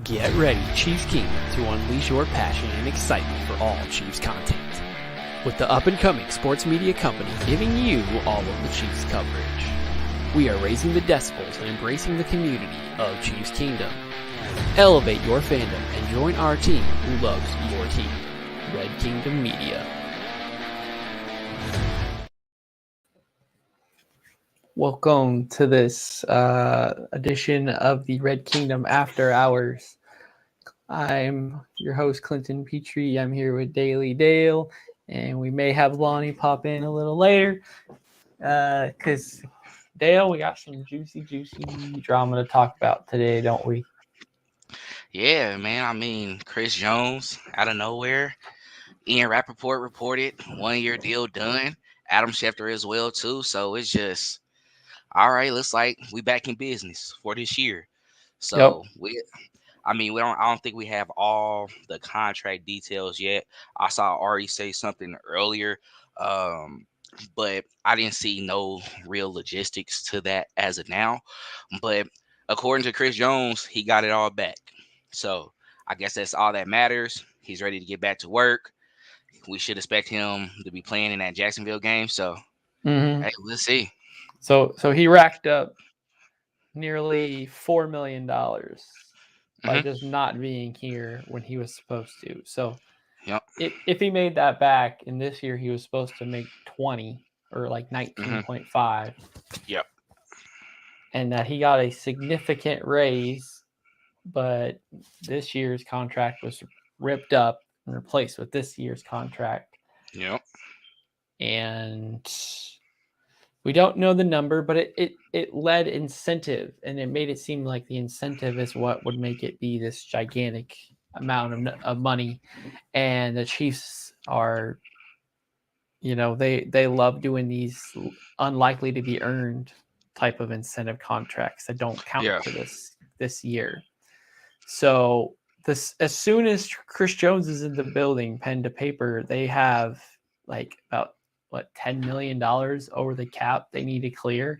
Get ready, Chiefs Kingdom, to unleash your passion and excitement for all Chiefs content. With the up-and-coming sports media company giving you all of the Chiefs coverage. We are raising the decibels and embracing the community of Chiefs Kingdom. Elevate your fandom and join our team who loves your team. Red Kingdom Media. Welcome to this edition of the Red Kingdom After Hours. I'm your host, Clinton Petrie. I'm here with Daily Dale, and we may have Lonnie pop in a little later because Dale, we got some juicy drama to talk about today, don't we? Yeah, man. I mean, Chris Jones out of nowhere. Ian Rappaport reported 1 year deal done. Adam Schefter as well too. So it's just all right. Looks like we back in business for this year. Yep. So I mean, we don't. I don't think we have all the contract details yet. I saw Ari say something earlier, um, but I didn't see no real logistics to that as of now. But according to Chris Jones, he got it all back. So I guess that's all that matters. He's ready to get back to work. We should expect him to be playing in that Jacksonville game. So Mm-hmm. hey, let's see. So he racked up nearly $4 million by Hmm. just not being here when he was supposed to. So Yep. if he made that back, and this year he was supposed to make 20 or like Hmm. 19.5, Yep. and that he got a significant raise, but this year's contract was ripped up and replaced with this year's contract. Yep. And we don't know the number, but it led incentive, and it made it seem like the incentive is what would make it be this gigantic amount of money. And the Chiefs are, they love doing these unlikely to be earned type of incentive contracts that don't count Yeah. for this year. So this, as soon as Chris Jones is in the building, pen to paper, they have like about $10 million over the cap they need to clear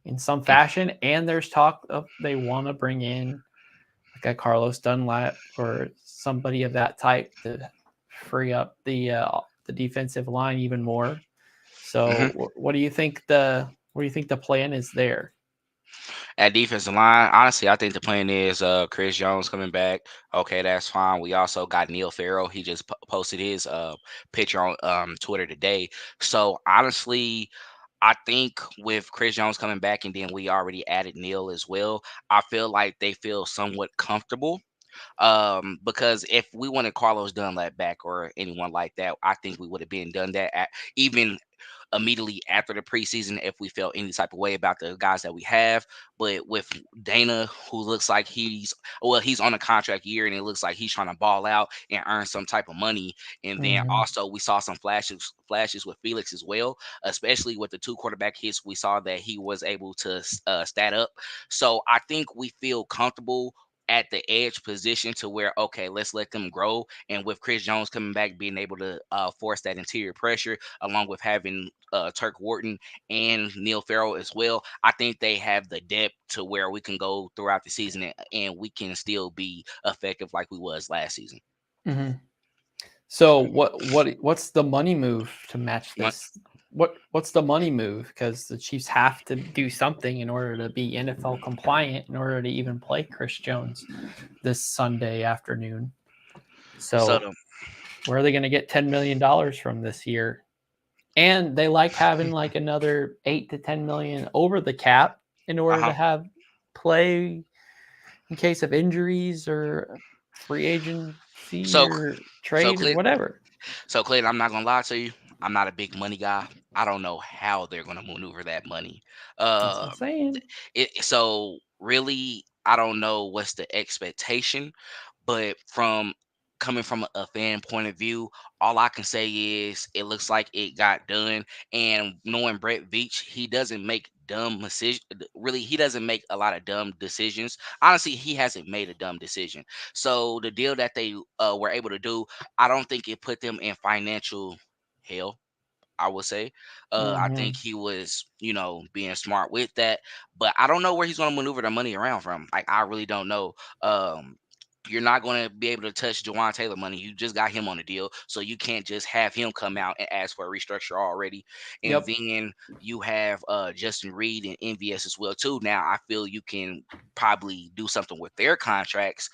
in some fashion. And there's talk of they want to bring in like a Carlos Dunlap or somebody of that type to free up the defensive line even more. Hmm. So what do you think the plan is there? At defensive line, honestly, I think the plan is Chris Jones coming back. Okay, that's fine. We also got Neil Farrell. He just posted his picture on Twitter today. So honestly, I think with Chris Jones coming back and then we already added Neil as well, I feel like they feel somewhat comfortable. Because if we wanted Carlos Dunlap back or anyone like that, I think we would have been done that even immediately after the preseason if we felt any type of way about the guys that we have. But with Dana, who looks like he's on a contract year and it looks like he's trying to ball out and earn some type of money. And then Mm-hmm. also we saw some flashes with Felix as well, especially with the two quarterback hits. We saw that he was able to stat up. So I think we feel comfortable at the edge position to where okay, let's let them grow. And with Chris Jones coming back, being able to force that interior pressure, along with having Turk Wharton and Neil Farrell as well, I think they have the depth to where we can go throughout the season and we can still be effective like we was last season. Mm-hmm. So what's the money move to match Mon- this? What's the money move? Because the Chiefs have to do something in order to be NFL compliant in order to even play Chris Jones this Sunday afternoon. So So where are they going to get $10 million from this year? And they like having like another 8 to 10 million over the cap in order to uh-huh. have play in case of injuries or free agency So or so trade or Clint, whatever. so Clayton, I'm not gonna lie to you. I'm not a big money guy. I don't know how they're gonna maneuver that money. That's what I'm Um, saying. so really, I don't know what's the expectation, but from coming from a fan point of view, all I can say is it looks like it got done. And knowing Brett Veach, he doesn't make dumb decisions. Really, he doesn't make a lot of dumb decisions. Honestly, he hasn't made a dumb decision. So the deal that they were able to do, I don't think it put them in financial hell. I would say. I Mm-hmm. think he was, being smart with that. But I don't know where he's going to maneuver the money around from. Like I really don't know. you're not going to be able to touch Jawan Taylor money. You just got him on the deal, so you can't just have him come out and ask for a restructure already. And Yep. then you have Justin Reed and MVS as well too. Now I feel you can probably do something with their contracts.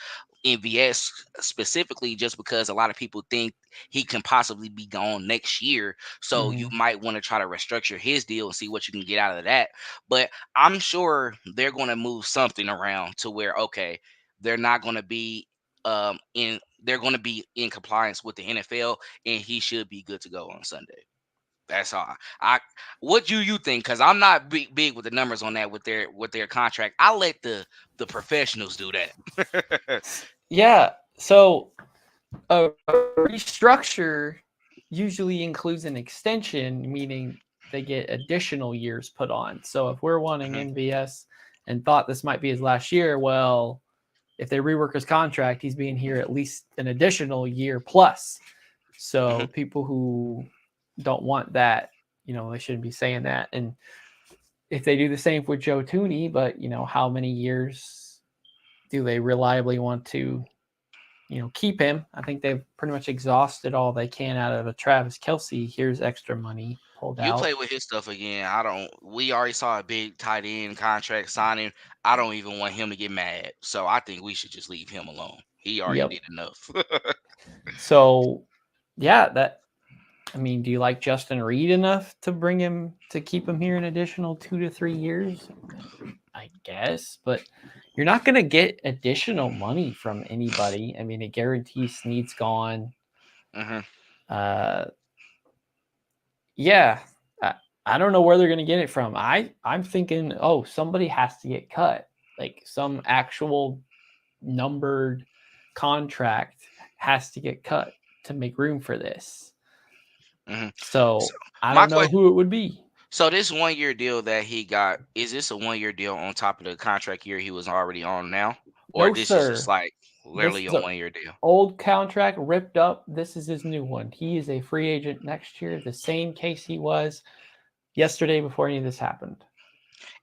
MVS specifically, just because a lot of people think he can possibly be gone next year. So you Hmm. might want to try to restructure his deal and see what you can get out of that. But I'm sure they're going to move something around to where, okay, they're not going to be in they're going to be in compliance with the NFL, and he should be good to go on Sunday. That's all. What do you think? Because I'm not big with the numbers on that with their contract. I let the professionals do that. Yeah. So a restructure usually includes an extension, meaning they get additional years put on. So if we're wanting Mhm, MVS and thought this might be his last year, well, if they rework his contract, he's being here at least an additional year plus. mhm. So people who don't want that, they shouldn't be saying that. And if they do the same with Joe Tooney, but how many years do they reliably want to keep him? I think they've pretty much exhausted all they can out of a Travis Kelce. Here's extra money pulled You out. play with his stuff again. I don't. We already saw a big tight end contract signing. I don't even want him to get mad. So I think we should just leave him alone. He already Yep. did enough. So, yeah, do you like Justin Reed enough to bring him to keep him here an additional 2 to 3 years? I guess, but you're not going to get additional money from anybody. I mean, it guarantees Snead's gone. Hmm. Uh, yeah, I don't know where they're going to get it from. I'm thinking, oh, somebody has to get cut, like some actual numbered contract has to get cut to make room for this. Hmm. So So I my don't know question. who it would be. So this 1 year deal that he got, is this a 1 year deal on top of the contract year he was already on now, or No, this is just sir. like This literally is a a 1 year deal? old contract ripped up. This is his new one. He is a free agent next year, the same case he was yesterday before any of this happened.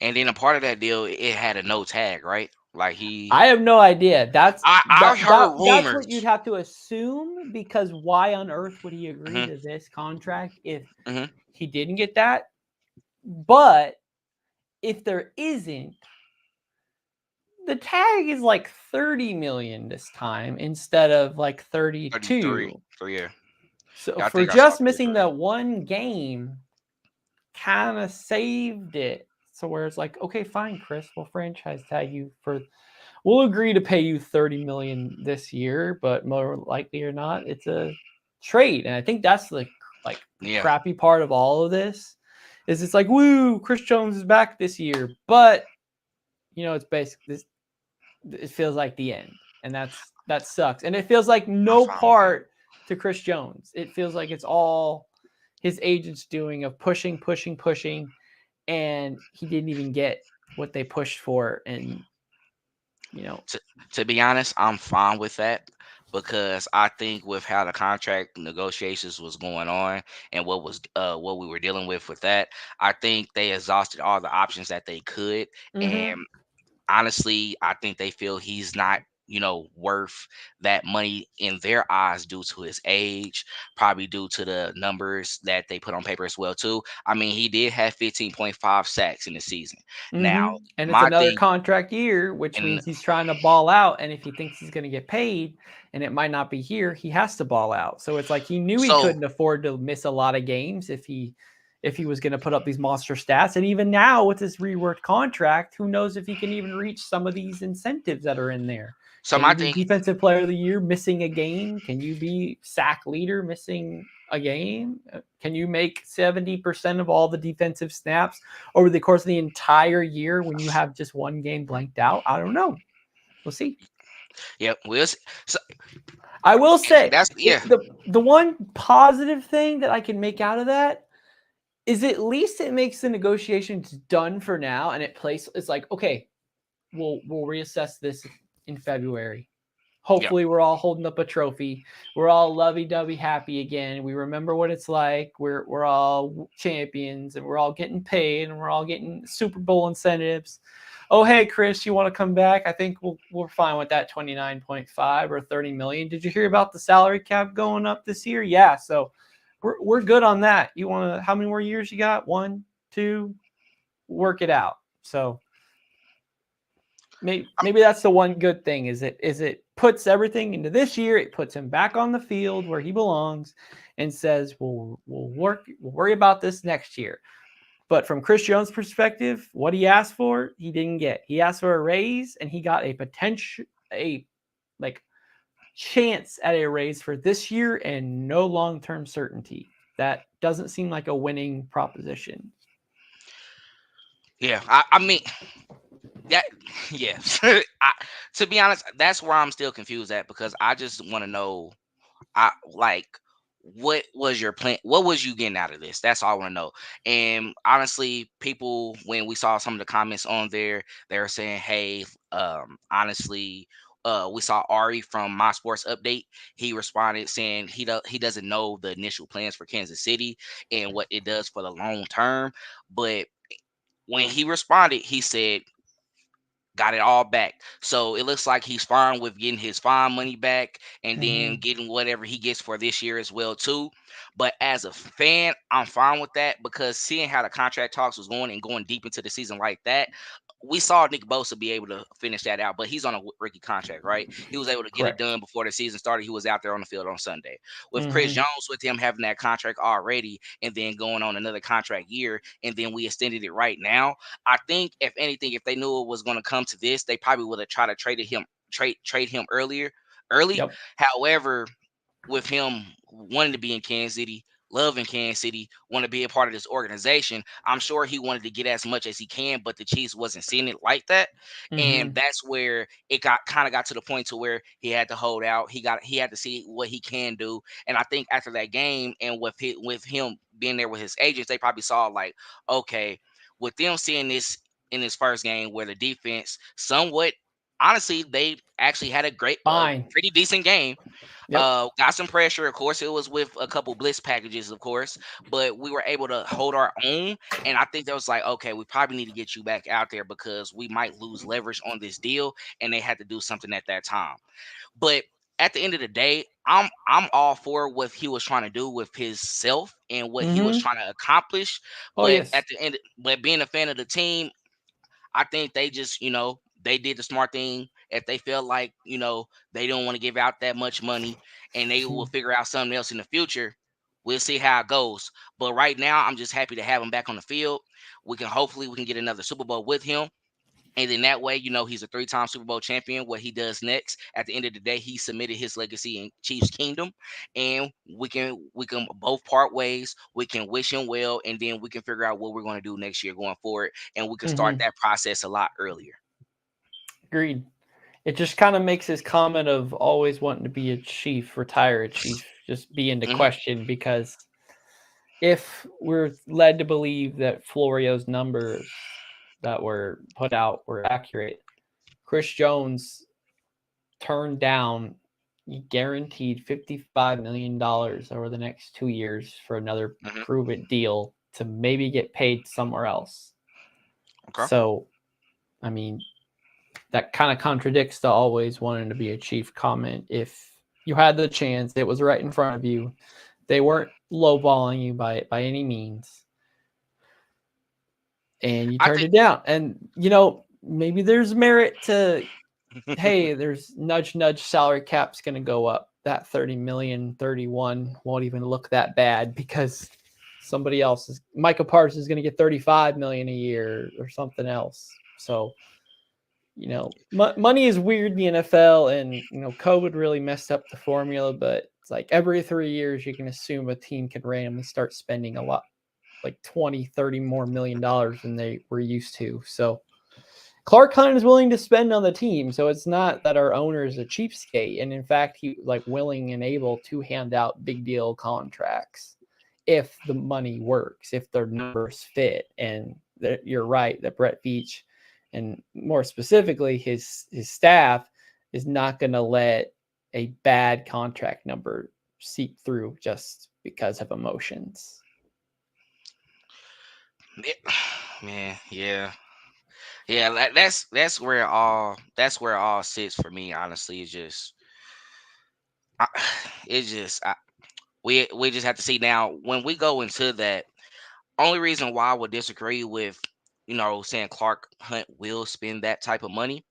And then a part of that deal, it had a no tag, right? Like he, I have no idea. That's I heard that's what you'd rumors. have to assume, because why on earth would he agree Hmm. to this contract if Hmm. he didn't get that? But if there isn't, the tag is like 30 million this time instead of like 33. 32. So yeah, So yeah, I for think I saw just missing 33. that one game, kind of saved it. So where it's like, okay, fine, Chris, we'll franchise tag you we'll agree to pay you 30 million this year, but more likely or not, it's a trade. And I think that's the Yeah. crappy part of all of this is it's like, woo, Chris Jones is back this year, but it's basically this. It feels like the end, and that sucks. And it feels like I'm no fine with that. part to Chris Jones. It feels like it's all his agents doing of pushing, pushing, pushing, and he didn't even get what they pushed for. And To, to be honest, I'm fine with that because I think with how the contract negotiations was going on and what we were dealing with that, I think they exhausted all the options that they could. And mm-hmm, honestly, I think they feel he's not, worth that money in their eyes due to his age, probably due to the numbers that they put on paper as well too. I mean, he did have 15.5 sacks in the season. Now, mm-hmm. And it's my another thing, contract year, which and means he's trying to ball out. And if he thinks he's going to get paid, and it might not be here, he has to ball out. So it's like he knew he so couldn't afford to miss a lot of games if he was going to put up these monster stats. And even now with this reworked contract, who knows if he can even reach some of these incentives that are in there. so Can my you be thing, defensive player of the year missing a game? Can you be sack leader missing a game? Can you make 70% of all the defensive snaps over the course of the entire year when you have just one game blanked out? I don't know. We'll see. yeah, so I will say that's yeah. the one positive thing that I can make out of that is at least it makes the negotiations done for now, and it's like, okay, we'll reassess this in February. Yeah. Hopefully we're all holding up a trophy. We're all lovey-dovey happy again. We remember what it's like. We're all champions, and we're all getting paid, and we're all getting Super Bowl incentives. oh, hey, Chris, you want to come back? I think we're fine with that 29.5 or 30 million. Did you hear about the salary cap going up this year? Yeah, so we're good on that. You want to? How many more years you got? 1, 2. Work it out. So maybe that's the one good thing is it puts everything into this year. It puts him back on the field where he belongs, and says we'll worry about this next year. But from Chris Jones' perspective, what he asked for, he didn't get. He asked for a raise, and he got a like chance at a raise for this year and no long-term certainty. That doesn't seem like a winning proposition. Yeah, I mean that. Yeah, to be honest, that's where I'm still confused at because I just want to know, I like what was your plan? What was you getting out of this? That's all I want to know. And honestly, people, when we saw some of the comments on there, they were saying, "Hey, honestly." We saw Ari from My Sports Update. He responded saying he doesn't know the initial plans for Kansas City and what it does for the long term. But when he responded, he said got it all back. So it looks like he's fine with getting his fine money back and then Mm-hmm. getting whatever he gets for this year as well too. But as a fan, I'm fine with that because seeing how the contract talks was going and going deep into the season like that, we saw Nick Bosa be able to finish that out, but he's on a rookie contract, right? He was able to get it Correct. done before the season started. He was out there on the field on Sunday. With Chris Mm-hmm. Jones, with him having that contract already and then going on another contract year, and then we extended it right now, I think if anything, if they knew it was going to come to this, they probably would have tried to trade him early. Yep. However, with him wanting to be in Kansas City, loving Kansas City, want to be a part of this organization, I'm sure he wanted to get as much as he can, but the Chiefs wasn't seeing it like that. And Mm-hmm. that's where it got to the point to where he had to hold out. He had to see what he can do. And I think after that game and with him being there with his agents, they probably saw like, okay, with them seeing this in his first game where the defense somewhat honestly, they actually had a Fine. pretty decent game. Yep. Got some pressure. Of course, it was with a couple blitz packages, of course, but we were able to hold our own. And I think that was like, okay, we probably need to get you back out there because we might lose leverage on this deal. And they had to do something at that time. But at the end of the day, I'm all for what he was trying to do with his self and what he was Mm-hmm. trying to accomplish. Oh But yes. at the end, but being a fan of the team, I think they just, they did the smart thing. If they felt like, they don't want to give out that much money and they will figure out something else in the future, we'll see how it goes. But right now, I'm just happy to have him back on the field. We can get another Super Bowl with him. And then that way, he's a three-time Super Bowl champion. What he does next, at the end of the day, he submitted his legacy in Chiefs Kingdom, and we can both part ways. We can wish him well, and then we can figure out what we're going to do next year going forward, and we can start Mm-hmm. that process a lot earlier. Agreed. It just kind of makes his comment of always wanting to be a chief, retire a chief, just be into Hmm. question because if we're led to believe that Florio's numbers that were put out were accurate, Chris Jones turned down guaranteed $55 million over the next 2 years for another Hmm. prove it deal to maybe get paid somewhere else. Okay. So, I mean, that kind of contradicts the always wanting to be a chief comment. If you had the chance, it was right in front of you. They weren't lowballing you by any means, and you I turned think. it down. And maybe there's merit to, hey, there's nudge nudge, salary cap's going to go up. That 30 million, 31 won't even look that bad because somebody else is Michael Parsons is going to get 35 million a year or something else. So money is weird in the NFL, and COVID really messed up the formula. But it's like every 3 years, you can assume a team can randomly start spending a lot, like 20, 30 more $1 million than they were used to. So Clark Hunt is willing to spend on the team, so it's not that our owner is a cheapskate, and in fact, he like willing and able to hand out big deal contracts if the money works, if their numbers fit. And you're right that Brett Veach, and more specifically his staff, is not going to let a bad contract number seep through just because of emotions. Man, yeah. Yeah, that's where it all sits for me. Honestly, it's just I, it's just we just have to see now when we go into that. Only reason why I would disagree with saying Clark Hunt will spend that type of money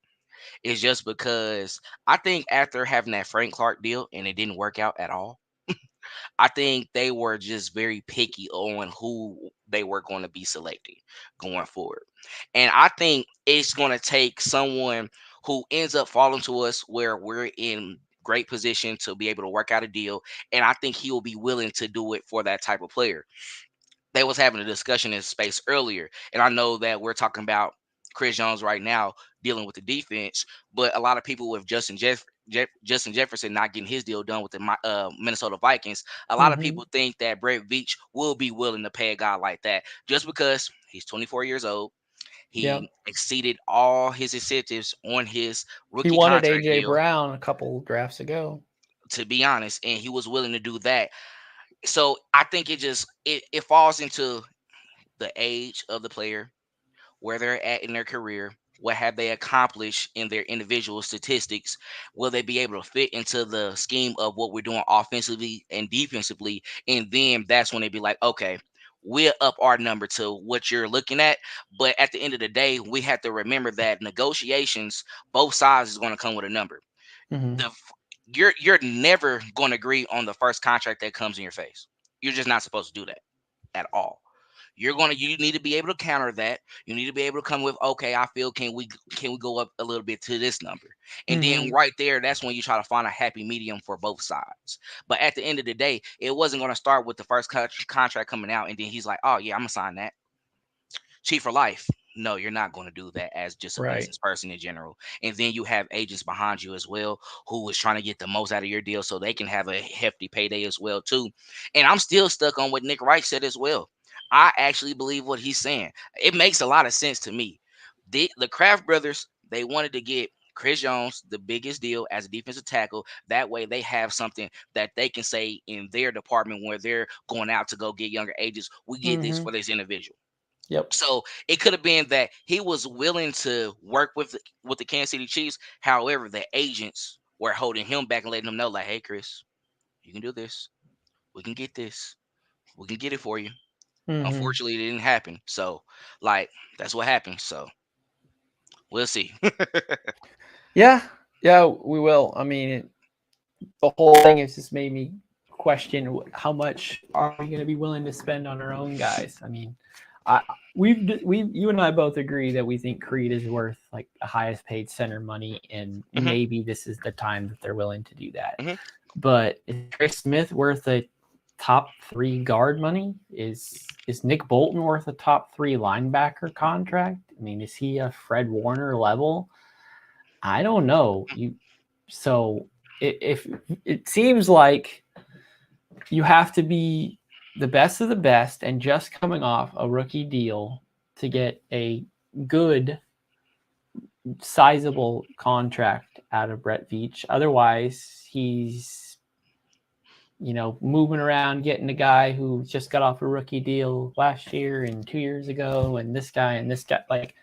is just because I think after having that Frank Clark deal and it didn't work out at all, I think they were just very picky on who they were going to be selecting going forward. And I think it's going to take someone who ends up falling to us where we're in great position to be able to work out a deal. And I think he will be willing to do it for that type of player. They was having a discussion in space earlier, and I know that we're talking about Chris Jones right now dealing with the defense, but a lot of people with Justin Jefferson not getting his deal done with the Minnesota Vikings, a lot of Hmm. people think that Brett Veach will be willing to pay a guy like that just because he's 24 years old. Yep. He exceeded all his incentives on his He rookie wanted contract AJ deal, Brown a couple drafts ago. to be honest, and he was willing to do that. So I think it falls into the age of the player, where they're at in their career, what have they accomplished in their individual statistics, will they be able to fit into the scheme of what we're doing offensively and defensively, and then that's when they be like, okay, we'll up our number to what you're looking at. But at the end of the day, we have to remember that negotiations, both sides is going to come with a number. Hmm. The you're never going to agree on the first contract that comes in your face. You're just not supposed to do that at all. You need to be able to counter that. You need to be able to come with, okay, I feel can we go up a little bit to this number? And then Hmm. right there, that's when you try to find a happy medium for both sides. But at the end of the day, it wasn't going to start with the first contract coming out and then he's like, oh yeah, I'm gonna sign that. Cheat for life. No, you're not going to do that as just a Right. business person in general. And then you have agents behind you as well who is trying to get the most out of your deal so they can have a hefty payday as well too. And I'm still stuck on what Nick Wright said as well. I actually believe what he's saying. It makes a lot of sense to me. The Kraft brothers, they wanted to get Chris Jones the biggest deal as a defensive tackle. That way they have something that they can say in their department where they're going out to go get younger agents. We get this Hmm. for this individual. Yep. So it could have been that he was willing to work with the Kansas City Chiefs. However, the agents were holding him back and letting him know, like, "Hey, Chris, you can do this. We can get this. We can get it for you." Hmm. Unfortunately, it didn't happen. So, like, that's what happened. So we'll see. Yeah. Yeah. We will. I mean, the whole thing has just made me question how much are we going to be willing to spend on our own guys. I mean, I you and I both agree that we think Creed is worth like the highest paid center money, and Hmm. maybe this is the time that they're willing to do that. Hmm. But is Trey Smith worth a top three guard money? Is Nick Bolton worth a top three linebacker contract? I mean, is he a Fred Warner level? I don't know. So if it seems like you have to be the best of the best and just coming off a rookie deal to get a good sizable contract out of Brett Veach. Otherwise, he's moving around getting a guy who just got off a rookie deal last year and 2 years ago, and this guy, like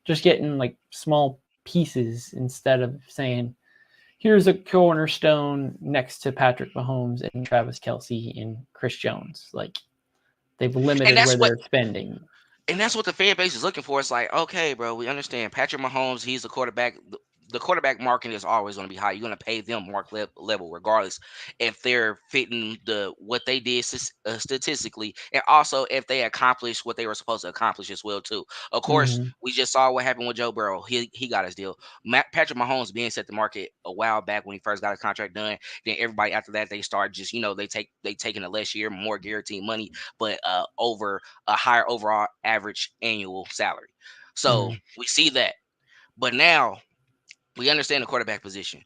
just getting like small pieces instead of saying, here's a cornerstone next to Patrick Mahomes and Travis Kelsey and Chris Jones. Like they've And limited that's where what they're spending. and that's what the fan base is looking for. It's like, okay, bro, we understand Patrick Mahomes. He's the quarterback. The quarterback market is always going to be high. You're going to pay them level, regardless if they're fitting what they did statistically, and also if they accomplished what they were supposed to accomplish as well too. Of course, Mm-hmm. we just saw what happened with Joe Burrow. He got his deal. Patrick Mahomes being set the market a while back when he first got his contract done. Then everybody after that they start just they taking a less year, more guaranteed money, but over a higher overall average annual salary. So Mm-hmm. we see that. But now we understand the quarterback position.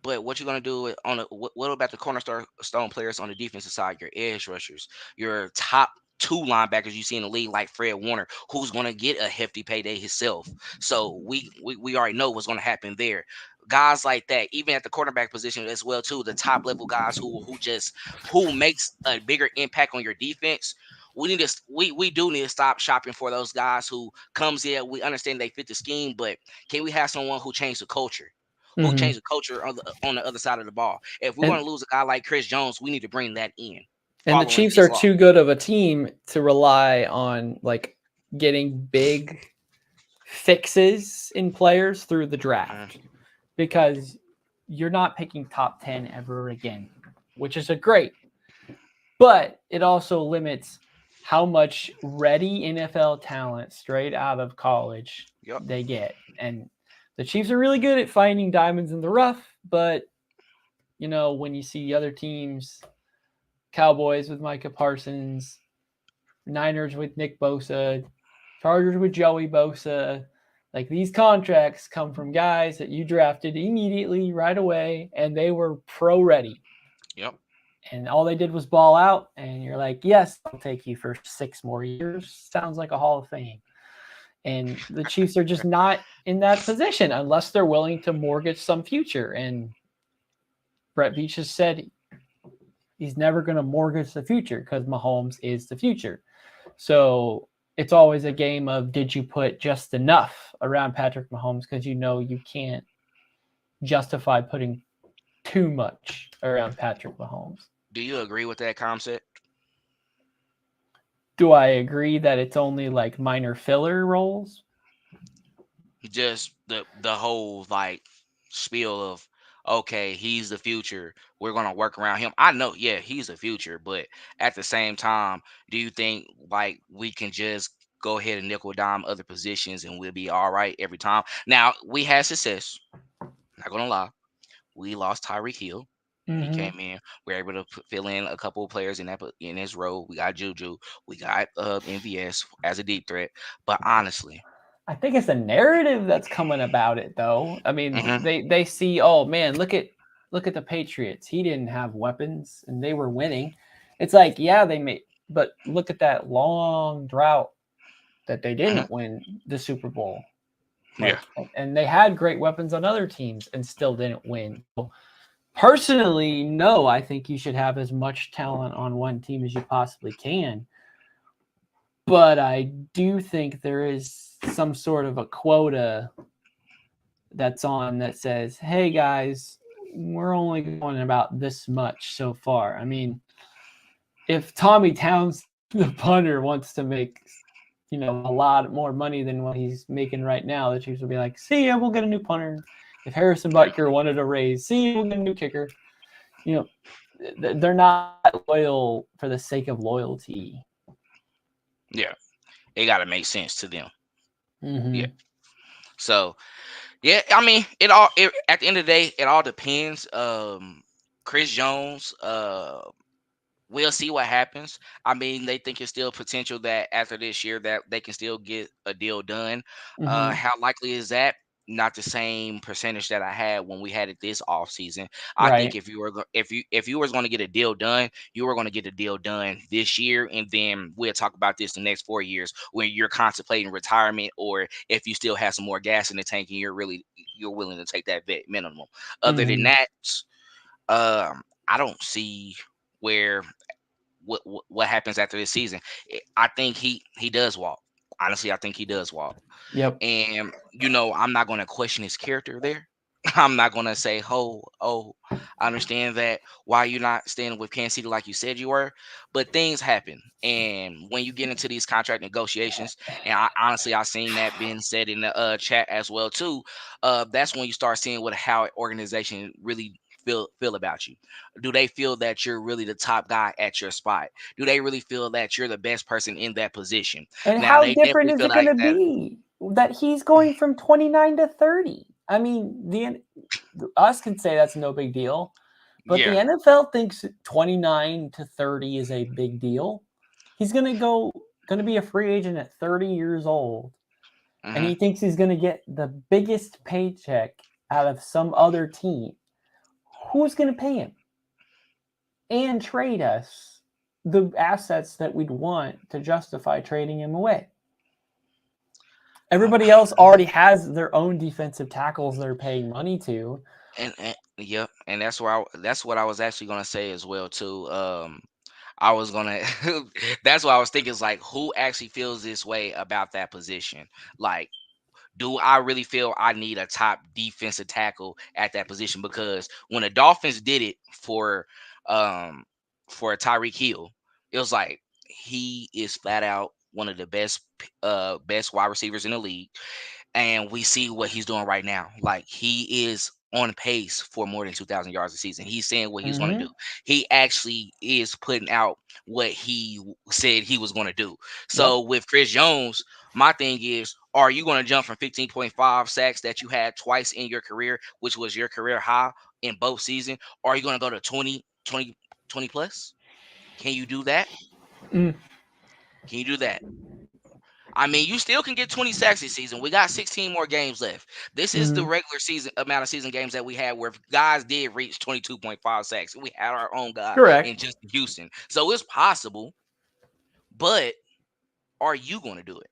But what you're gonna do what about the cornerstone players on the defensive side? Your edge rushers, your top two linebackers you see in the league, like Fred Warner, who's gonna get a hefty payday himself. So we already know what's gonna happen there. Guys like that, even at the quarterback position as well too, the top level guys who makes a bigger impact on your defense we do need to stop shopping for those guys who comes in. We understand they fit the scheme, but can we have someone who changed the culture? Who Hmm. changed the culture on the other side of the ball? If we're And going to lose a guy like Chris Jones, we need to bring that in and the following Chiefs his are loss. too good of a team to rely on like getting big fixes in players through the draft because you're not picking top 10 ever again, which is a great, but it also limits how much ready NFL talent straight out of college Yep. they get. And the Chiefs are really good at finding diamonds in the rough, but when you see other teams, Cowboys with Micah Parsons, Niners with Nick Bosa, Chargers with Joey Bosa, like these contracts come from guys that you drafted immediately right away and they were pro ready. Yep. And all they did was ball out, and you're like, yes, I'll take you for 6 more years. Sounds like a Hall of Fame. And the Chiefs are just not in that position unless they're willing to mortgage some future. And Brett Veach has said he's never going to mortgage the future because Mahomes is the future. So it's always a game of did you put just enough around Patrick Mahomes because you can't justify putting too much around Patrick Mahomes. Do you agree with that concept? Do I agree that it's only like minor filler roles? Just the whole like spiel of okay, he's the future. We're gonna work around him. I know, yeah, he's the future, but at the same time, do you think like we can just go ahead and nickel dime other positions and we'll be all right every time? Now we had success. Not gonna lie, we lost Tyreek Hill. He Mm-hmm. came in. We were able to fill in a couple of players in his role. We got Juju. We got MVS as a deep threat. But honestly, I think it's a narrative that's coming about it, though. I mean, mhm, they see, oh man, look at the Patriots. He didn't have weapons, and they were winning. It's like, yeah, they made, but look at that long drought that they mhm, didn't win the Super Bowl. yeah, And they had great weapons on other teams and still didn't win. So personally, no, I think you should have as much talent on one team as you possibly can. But I do think there is some sort of a quota that's on that says, hey guys, we're only going about this much so far. I mean, if Tommy Towns, the punter, wants to make a lot more money than what he's making right now, the Chiefs will be like, see ya, we'll get a new punter. If Harrison yeah, Butker wanted a raise, see ya, we'll get a new kicker. They're not loyal for the sake of loyalty. yeah. It got to make sense to them. Yeah. Mm-hmm. So yeah, I mean, it all. At the end of the day, it all depends. Chris Jones. We'll see what happens. I mean, they think it's still potential that after this year that they can still get a deal done. Mm-hmm. How likely is that? Not the same percentage that I had when we had it this off season. I think Right. if if you was going to get a deal done, you were going to get a deal done this year, and then we'll talk about this the next 4 years when you're contemplating retirement, or if you still have some more gas in the tank and you're willing to take that vet minimum. Other than Mm-hmm. that, I don't see where what happens after this season. I think he does walk. Honestly, I think he does walk. Yep. And I'm not going to question his character there. I'm not going to say, oh, I understand that. Why you not staying with Kansas City like you said you were? But things happen, and when you get into these contract negotiations, and honestly, I've seen that being said in the chat as well too. That's when you start seeing how an organization really feel about you. Do they feel that you're really the top guy at your spot? Do they really feel that you're the best person in that position? And Now how they different definitely is feel it going like to that. be that he's going from 29 to 30? I mean, us can say that's no big deal, but the Yeah. NFL thinks 29 to 30 is a big deal. He's going to be a free agent at 30 years old, and Hmm. he thinks he's going to get the biggest paycheck out of some other team. Who's going to pay him and trade us the assets that we'd want to justify trading him away? Everybody else already has their own defensive tackles they're paying money to. And yep, and that's what I was actually gonna say as well too. I was gonna. That's what I was thinking. Is like, who actually feels this way about that position? Like, do I really feel I need a top defensive tackle at that position? Because when the Dolphins did it um for Tyreek Hill, it was like he is flat out one of the best wide receivers in the league, and we see what he's doing right now. Like, he is on pace for more than 2,000 yards a season. He's saying what he's going to Mm-hmm. do. He actually is putting out what he said he was going to do. Yep. So with Chris Jones, my thing is, are you going to jump from 15.5 sacks that you had twice in your career, which was your career high in both seasons? Or are you going to go to 20 plus? Can you do that? Mm. Can you do that? I mean, you still can get 20 sacks this season. We got 16 more games left. This is the Mm. regular season amount of season games that we had where guys did reach 22.5 sacks. We had our own guy in Correct. Justin Houston. So it's possible, but are you going to do it?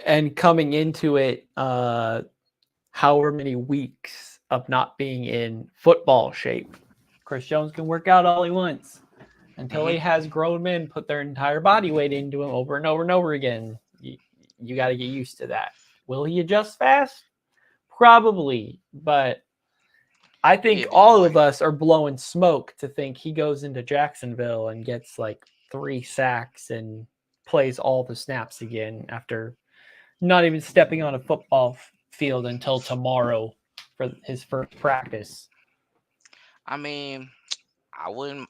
And coming into it, however many weeks of not being in football shape, Chris Jones can work out all he wants until Hmm. he has grown men put their entire body weight into him over and over and over again. You got to get used to that. Will he adjust fast? Probably, but I think It'd be all one. of us are blowing smoke to think he goes into Jacksonville and gets like 3 sacks and plays all the snaps again after not even stepping on a football field until tomorrow for his first practice. I mean, I wouldn't.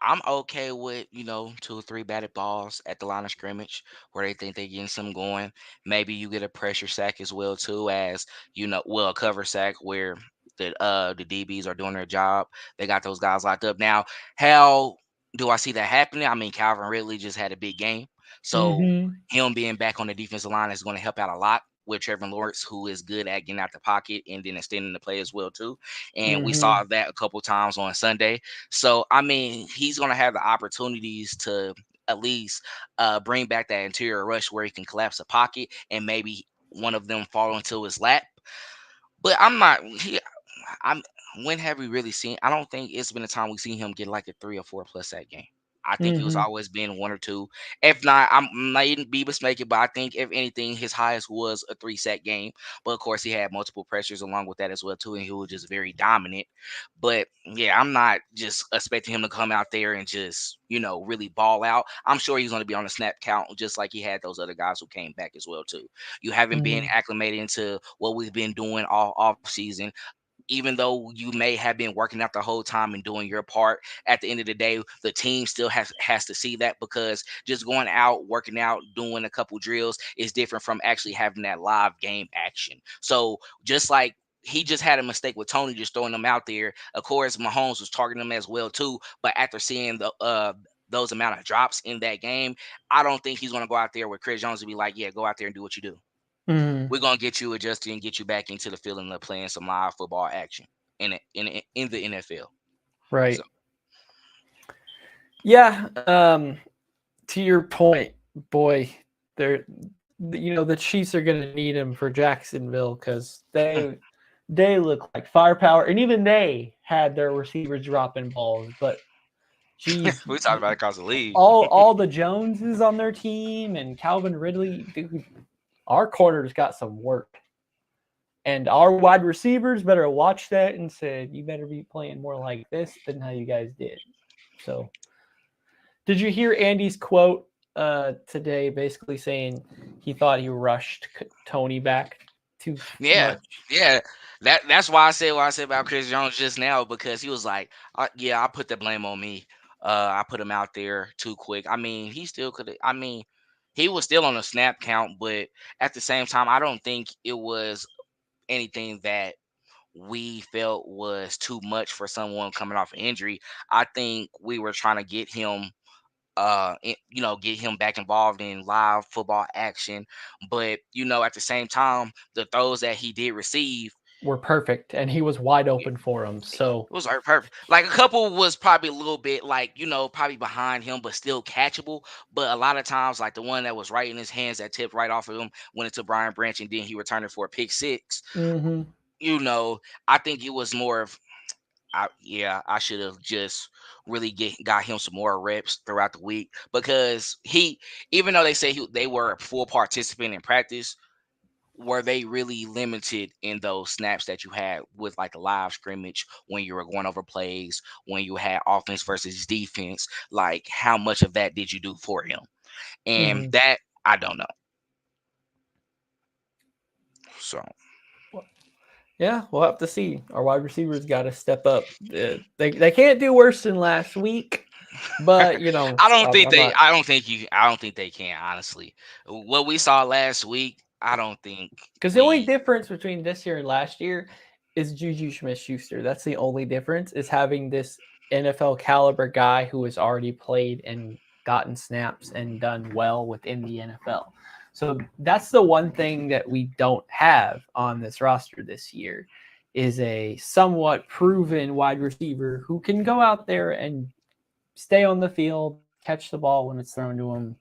I'm okay with, 2 or 3 batted balls at the line of scrimmage where they think they're getting some going. Maybe you get a pressure sack as well too, as a cover sack where the DBs are doing their job. They got those guys locked up. Now, how do I see that happening? I mean, Calvin Ridley just had a big game, so Mm-hmm. him being back on the defensive line is going to help out a lot with Trevor Lawrence, who is good at getting out the pocket and then extending the play as well too. And we Mm-hmm. saw that a couple times on Sunday. So I mean, he's gonna have the opportunities to at least bring back that interior rush where he can collapse a pocket and maybe one of them fall into his lap. But I'm not. I'm. When have we really seen? I don't think it's been a time we've seen him get like a 3 or 4 plus sack game. I think it was Mm-hmm. always been 1 or 2. If not, I'm not even be mistaken, but I think if anything, his highest was a 3 sack game. But of course, he had multiple pressures along with that as well too, and he was just very dominant. But yeah, I'm not just expecting him to come out there and just really ball out. I'm sure he's going to be on the snap count just like he had those other guys who came back as well too. You haven't been Mm-hmm. acclimated into what we've been doing all off season, even though you may have been working out the whole time and doing your part. At the end of the day, the team still has to see that, because just going out, working out, doing a couple drills is different from actually having that live game action. So just like he just had a mistake with Tony just throwing them out there. Of course, Mahomes was targeting them as well too. But after seeing those amount of drops in that game, I don't think he's gonna go out there with Chris Jones and be like, "Yeah, go out there and do what you do. Mm-hmm. We're gonna get you adjusted and get you back into the feeling of playing some live football action in the NFL." So Right. Yeah. To your point, boy, they're the Chiefs are going to need him for Jacksonville because they look like firepower, and even they had their receivers dropping balls. But geez, we talked about it across the league. all the Joneses on their team and Calvin Ridley, dude, our corners got some work. And our wide receivers better watch that and said, you better be playing more like this than how you guys did. So, did you hear Andy's quote today basically saying he thought he rushed Tony back too Yeah, much? yeah. That's why I said what I said about Chris Jones just now, because he was like, "Yeah, I put the blame on me. I put him out there too quick." I mean, he still could. I mean, he was still on a snap count, but at the same time, I don't think it was anything that we felt was too much for someone coming off an injury. I think we were trying to get him get him back involved in live football action. But at the same time, the throws that he did receive, Were perfect, and he was wide it open for him. So, was perfect. Like, a couple was probably a little bit like, probably behind him, but still catchable. But a lot of times, like the one that was right in his hands that tipped right off of him, went into Brian Branch, and then he returned it for a pick six. mm-hmm. You know, I think it was more of I should have just really got him some more reps throughout the week because even though they say they were a full participant in practice, were they really limited in those snaps that you had with like the live scrimmage when you were going over plays, when you had offense versus defense? Like, how much of that did you do for him? And Hmm. that I don't know. So Yeah, we'll have to see. Our wide receivers got to step up. They can't do worse than last week, but I'm not. I don't think they can, honestly. What we saw last week, I don't think Because the only we difference between this year and last year is Juju Smith-Schuster. That's the only difference, is having this NFL caliber guy who has already played and gotten snaps and done well within the NFL. So that's the one thing that we don't have on this roster this year, is a somewhat proven wide receiver who can go out there and stay on the field, catch the ball when it's thrown to him,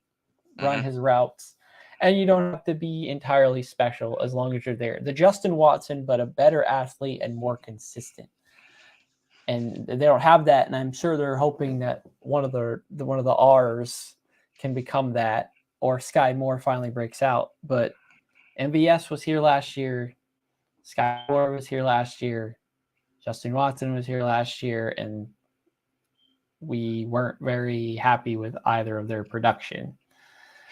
run Mhm. his routes, and you don't have to be entirely special as long as you're there. The Justin Watson, but a better athlete and more consistent. And they don't have that, and I'm sure they're hoping that one of the R's can become that, or Sky Moore finally breaks out. But MVS was here last year, Sky Moore was here last year, Justin Watson was here last year, and we weren't very happy with either of their production.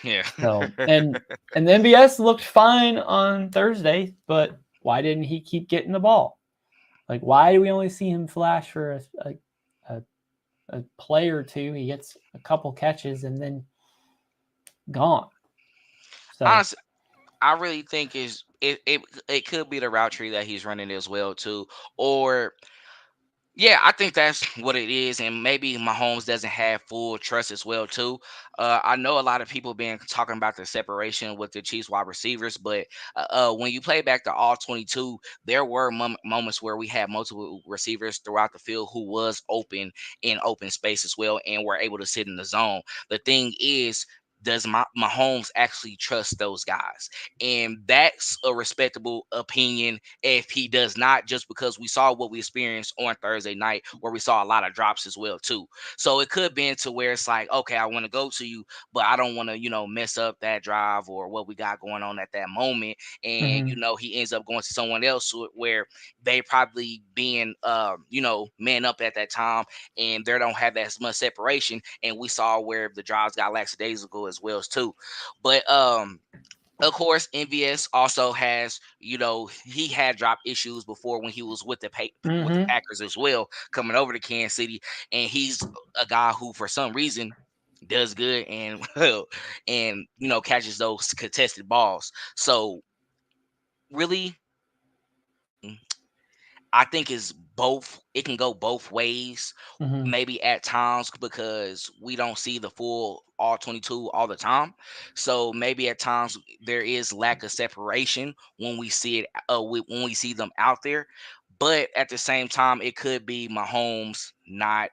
Yeah. So and the MBS looked fine on Thursday, but why didn't he keep getting the ball? Like, why do we only see him flash for a, a play or two? He gets a couple catches and then gone. So Honestly, I really think it could be the route tree that he's running as well too, or yeah, I think that's what it is, and maybe Mahomes doesn't have full trust as well too. I know a lot of people been talking about the separation with the Chiefs wide receivers, but when you play back to all 22, there were moments where we had multiple receivers throughout the field who was open in open space as well, and were able to sit in the zone. The thing is, does Mahomes actually trust those guys? And that's a respectable opinion if he does not, just because we saw what we experienced on Thursday night where we saw a lot of drops as well too. So it could be into where it's like, okay, I want to go to you, but I don't want to, mess up that drive or what we got going on at that moment. And mhm. he ends up going to someone else where they probably being man up at that time, and they don't have as much separation. And we saw where the drives got lackadaisical as well as too. But of course, MVS also has, he had drop issues before when he was with with the Mhm. Packers as well, coming over to Kansas City, and he's a guy who, for some reason, does good and and catches those contested balls. So really, mm, I think it's both. It can go both ways, Mhm. maybe at times because we don't see the full all 22 all the time. So maybe at times there is lack of separation when we see it when we see them out there. But at the same time, it could be Mahomes not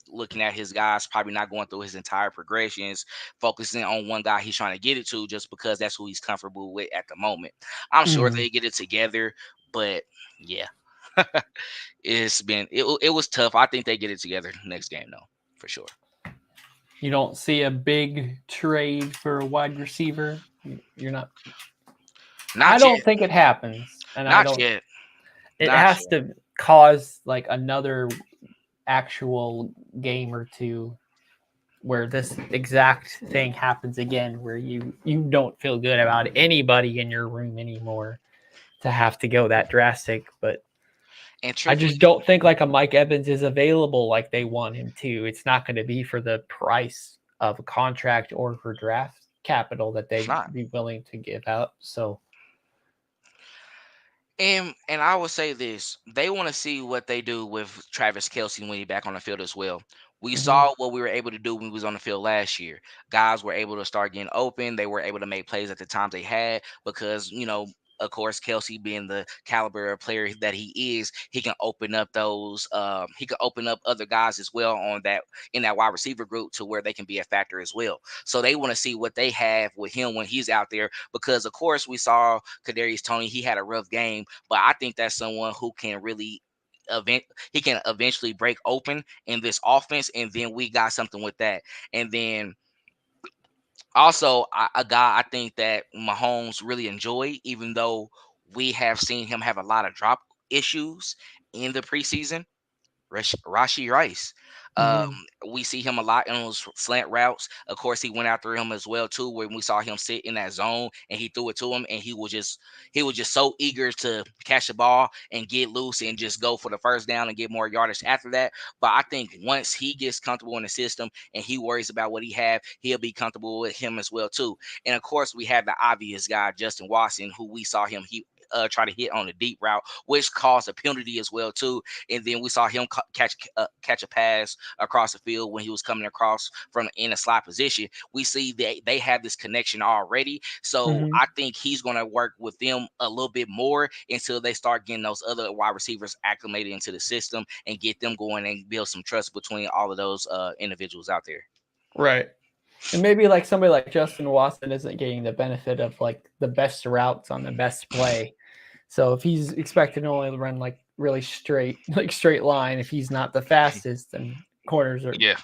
looking at his guys, probably not going through his entire progressions, focusing on one guy he's trying to get it to just because that's who he's comfortable with at the moment. I'm sure Mhm. they get it together, but yeah. It was tough. I think they get it together next game though, for sure. You don't see a big trade for a wide receiver. You're not. I Not don't yet. think it happens, and I Not don't. yet. It Not has yet. to cause like another actual game or two where this exact thing happens again, where you don't feel good about anybody in your room anymore to have to go that drastic. But And I truthfully, just don't think like a Mike Evans is available like they want him to. It's not going to be for the price of a contract or for draft capital that it's they'd not. be willing to give out. So And I will say this: they want to see what they do with Travis Kelsey when he's back on the field as well. We mhm, saw what we were able to do when we was on the field last year. Guys were able to start getting open. They were able to make plays at the times they had because of course, Kelsey being the caliber of player that he is, he can open up those. He can open up other guys as well on that in that wide receiver group to where they can be a factor as well. So they want to see what they have with him when he's out there because, of course, we saw Kadarius Toney. He had a rough game, but I think that's someone who can really he can eventually break open in this offense, and then we got something with that. And then also a guy I think that Mahomes really enjoyed, even though we have seen him have a lot of drop issues in the preseason. Rashi Rice. Um, Hmm. we see him a lot in those slant routes. Of course, he went after him as well too, when we saw him sit in that zone and he threw it to him, and he was just so eager to catch the ball and get loose and just go for the first down and get more yardage after that. But I think once he gets comfortable in the system and he worries about what he have, he'll be comfortable with him as well too. And of course, we have the obvious guy, Justin Watson, who we saw him try to hit on the deep route, which caused a penalty as well too. And then we saw him catch a pass across the field when he was coming across from in a slot position. We see that they have this connection already, so Hmm. I think he's going to work with them a little bit more until they start getting those other wide receivers acclimated into the system and get them going and build some trust between all of those individuals out there. Right. And maybe like somebody like Justin Watson isn't getting the benefit of like the best routes on the best play. So if he's expected to only run like really straight, like straight line, if he's not the fastest, then corners are Yeah.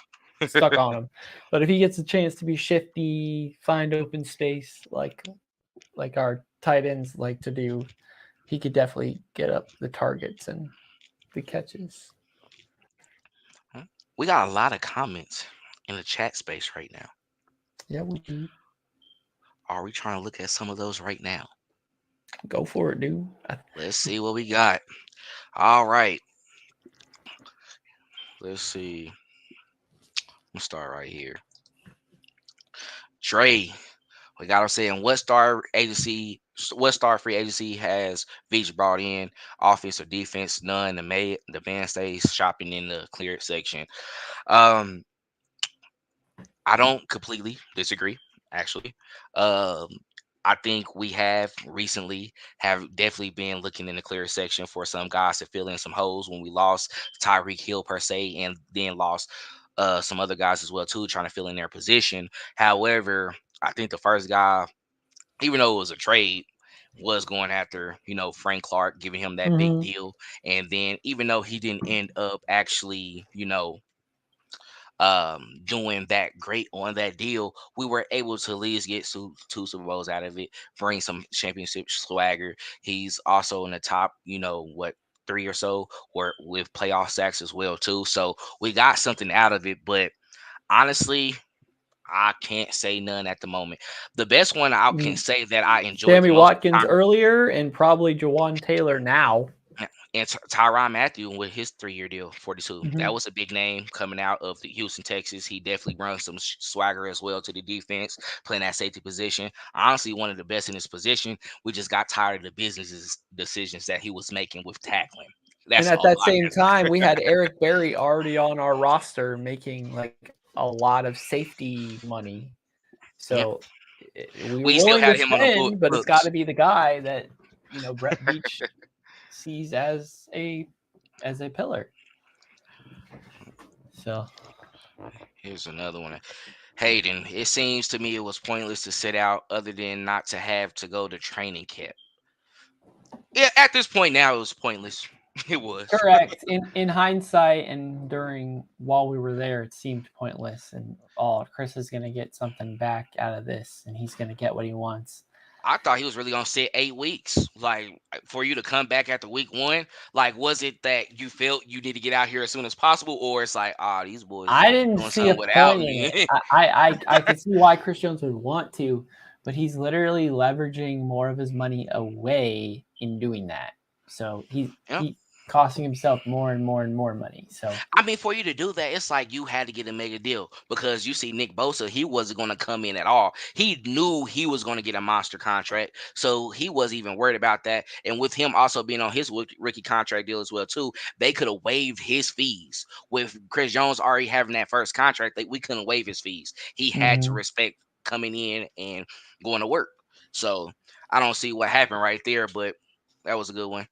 stuck on him. But if he gets a chance to be shifty, find open space, like our tight ends like to do, he could definitely get up the targets and the catches. We got a lot of comments in the chat space right now. Yeah, we do. Are we trying to look at some of those right now? Go for it, dude. Let's see what we got. All right. Let's see. I'm gonna start right here. Dre, we got him saying what star free agency has Beach brought in? Offense or defense? None. The man stays shopping in the cleared section. Um, I don't completely disagree, actually. Um, I think we have recently have definitely been looking in the clear section for some guys to fill in some holes when we lost Tyreek Hill per se, and then lost some other guys as well too, trying to fill in their position. However, I think the first guy, even though it was a trade, was going after, Frank Clark, giving him that big Mm-hmm. deal. And then even though he didn't end up actually, doing that great on that deal, we were able to at least get two Super Bowls out of it, bring some championship swagger. He's also in the top, what, three or so, or with playoff sacks as well too. So we got something out of it, but honestly, I can't say none at the moment. The best one I can say that I enjoyed the Sammy most, Watkins earlier and probably Jawan Taylor now. and Tyrann Mathieu with his 3-year deal, 42. Mm-hmm. That was a big name coming out of the Houston, Texas. He definitely brings some swagger as well to the defense, playing that safety position. Honestly, one of the best in his position. We just got tired of the business decisions that he was making with tackling. And That's at all that I same can. time, we had Eric Berry already on our roster making like a lot of safety money. Yep. So we were We still willing to had him on the spend, but it's got books. to be the guy that Brett Beach sees as a pillar. So Here's another one. Hayden, it seems to me it was pointless to sit out other than not to have to go to training camp. Yeah, at this point now, it was pointless. It was. correct. In hindsight, and while we were there, it seemed pointless. And Chris is going to get something back out of this, and he's going to get what he wants. I thought he was really gonna sit 8 weeks, like for you to come back after week one. Like, was it that you felt you need to get out here as soon as possible, or it's like, these boys I didn't doing see a something without point in me? it. I could see why Chris Jones would want to, but he's literally leveraging more of his money away in doing that. So he's Yeah. costing himself more and more and more money. So I mean, for you to do that, it's like you had to get a mega deal, because you see Nick Bosa, he wasn't going to come in at all. He knew he was going to get a monster contract, so he wasn't even worried about that. And with him also being on his rookie contract deal as well too, they could have waived his fees. With Chris Jones already having that first contract, we couldn't waive his fees. He had to respect coming in and going to work. So I don't see what happened right there, but that was a good one.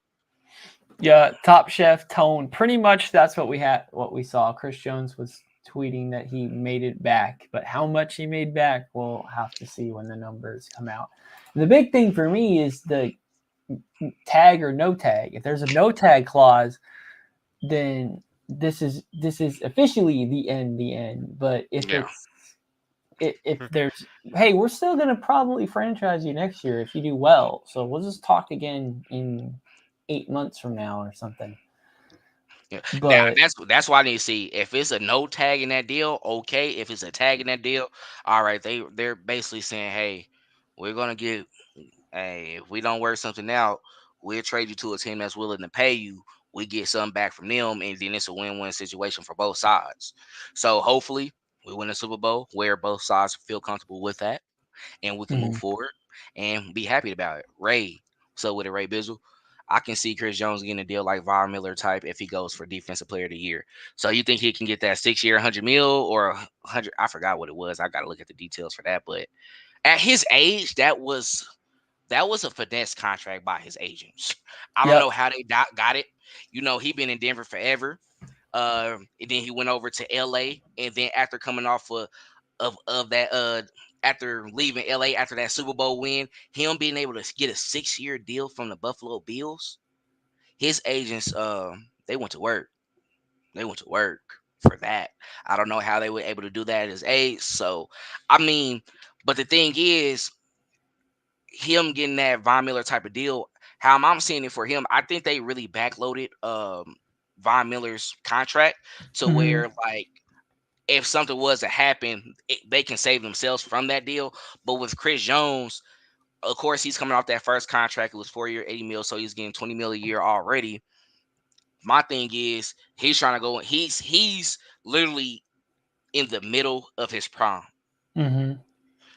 yeah, Top Chef Tone. Pretty much that's what we saw. Chris Jones was tweeting that he made it back, but how much he made back, we'll have to see when the numbers come out. And the big thing for me is the tag or no tag. If there's a no tag clause, then this is officially the end. But if Yeah. if there's, hey, we're still gonna probably franchise you next year if you do well. So we'll just talk again in 8 months from now or something. Yeah. Now But that's why I need to see if it's a no tag in that deal. Okay, if it's a tag in that deal, all right. They're basically saying, hey, we're gonna get. Hey, if we don't work something out, we'll trade you to a team that's willing to pay you. We get something back from them, and then it's a win-win situation for both sides. So hopefully, we win a Super Bowl where both sides feel comfortable with that, and we can move mhm. forward and be happy about it. Ray, so with it, Ray Bizzle, I can see Chris Jones getting a deal like Von Miller type if he goes for Defensive Player of the Year. So you think he can get that 6 year, 100 mil or 100? I forgot what it was. I got to look at the details for that. But at his age, that was a finesse contract by his agents. I don't Yep. know how they got it. He been in Denver forever. And then he went over to LA, and then after coming off of that after leaving LA after that Super Bowl win, him being able to get a 6 year deal from the Buffalo Bills, his agents they went to work. They went to work for that. I don't know how they were able to do that at his age. So I mean, but the thing is, him getting that Von Miller type of deal, how I'm seeing it for him, I think they really backloaded Von Miller's contract to Mhm. where like if something was to happen, they can save themselves from that deal. But with Chris Jones, of course, he's coming off that first contract. It was 4 year, 80 mil, so he's getting 20 mil a year already. My thing is he's trying to go. He's literally in the middle of his prime. Mhm.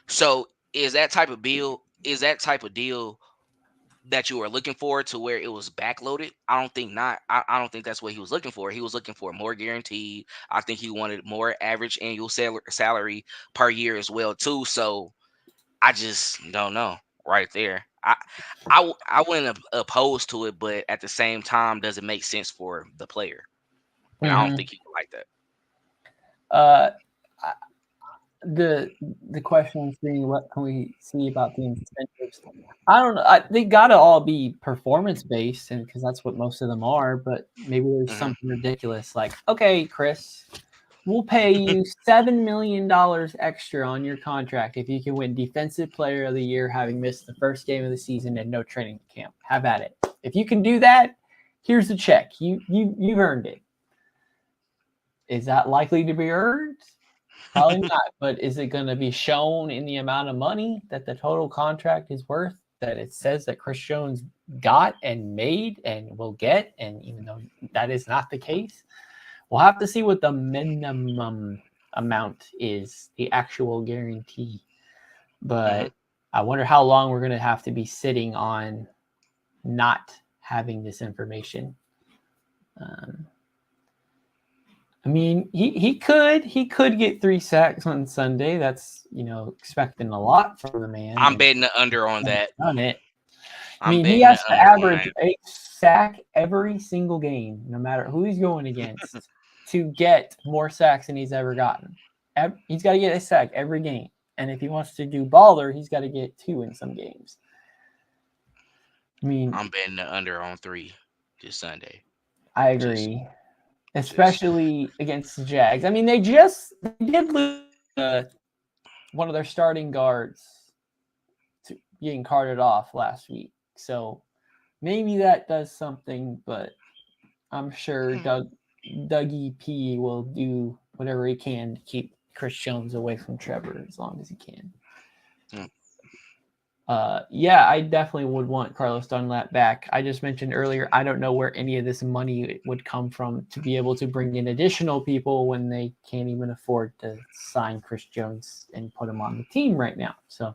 So is that type of deal? Is that type of deal that you were looking for to where it was backloaded? I don't think not. I don't think that's what he was looking for. He was looking for more guaranteed. I think he wanted more average annual salary per year as well too. So I just don't know right there. I wouldn't oppose to it, but at the same time, does it make sense for the player? And I don't Mhm. think he would like that. Uh, I- the question is being, what can we see about the incentives? I don't know. They gotta all be performance based, and because that's what most of them are. But maybe there's Hmm. something ridiculous like, okay, Chris, we'll pay you $7 million extra on your contract if you can win Defensive Player of the Year, having missed the first game of the season and no training camp. Have at it. If you can do that, here's the check. You've earned it. Is that likely to be earned? Probably not. But is it going to be shown in the amount of money that the total contract is worth? That it says that Chris Jones got and made and will get, and even though that is not the case, we'll have to see what the minimum amount is, the actual guarantee. Hmm. But I wonder how long we're going to have to be sitting on not having this information. Um, I mean, he could get 3 sacks on Sunday. That's expecting a lot from the man, I'm and betting the under on he's that. done it. I I'm mean, he betting the has to under on average that. a sack every single game, no matter who he's going against, to get more sacks than he's ever gotten. He's got to get a sack every game, and if he wants to do baller, he's got to get two in some games. I mean, I'm betting the under on 3 this Sunday. I Just, agree, just. especially against the Jags. I mean, they did lose one of their starting guards to getting carted off last week, so maybe that does something, but I'm sure Dougie P will do whatever he can to keep Chris Jones away from Trevor as long as he can. Mm. Yeah, I definitely would want Carlos Dunlap back. I just mentioned earlier, I don't know where any of this money would come from to be able to bring in additional people when they can't even afford to sign Chris Jones and put him on the team right now. So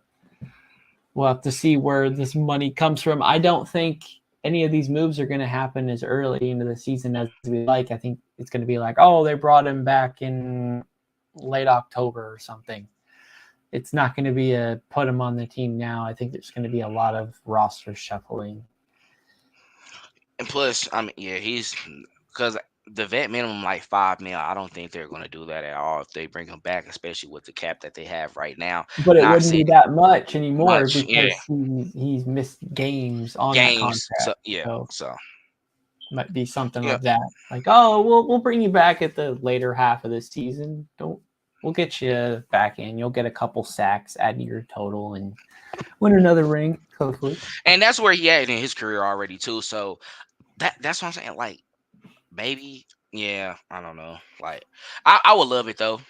we'll have to see where this money comes from. I don't think any of these moves are going to happen as early into the season as we like. I think it's going to be like, oh, they brought him back in late October or something. It's not going to be a put him on the team now. I think there's going to be a lot of roster shuffling. And plus, I mean, yeah, he's because the vet minimum like 5 mil. I don't think they're going to do that at all if they bring him back, especially with the cap that they have right now. But it Not wouldn't saying be that much anymore much, yeah, because he's missed games on that games. So contract. yeah, So so Might be something Yeah. like that. Like, oh, we'll bring you back at the later half of the season. We'll get you back in. You'll get a couple sacks, add to your total, and win another ring, hopefully. And that's where he at in his career already too. So that's what I'm saying. Like, maybe, yeah, I don't know. Like, I would love it though.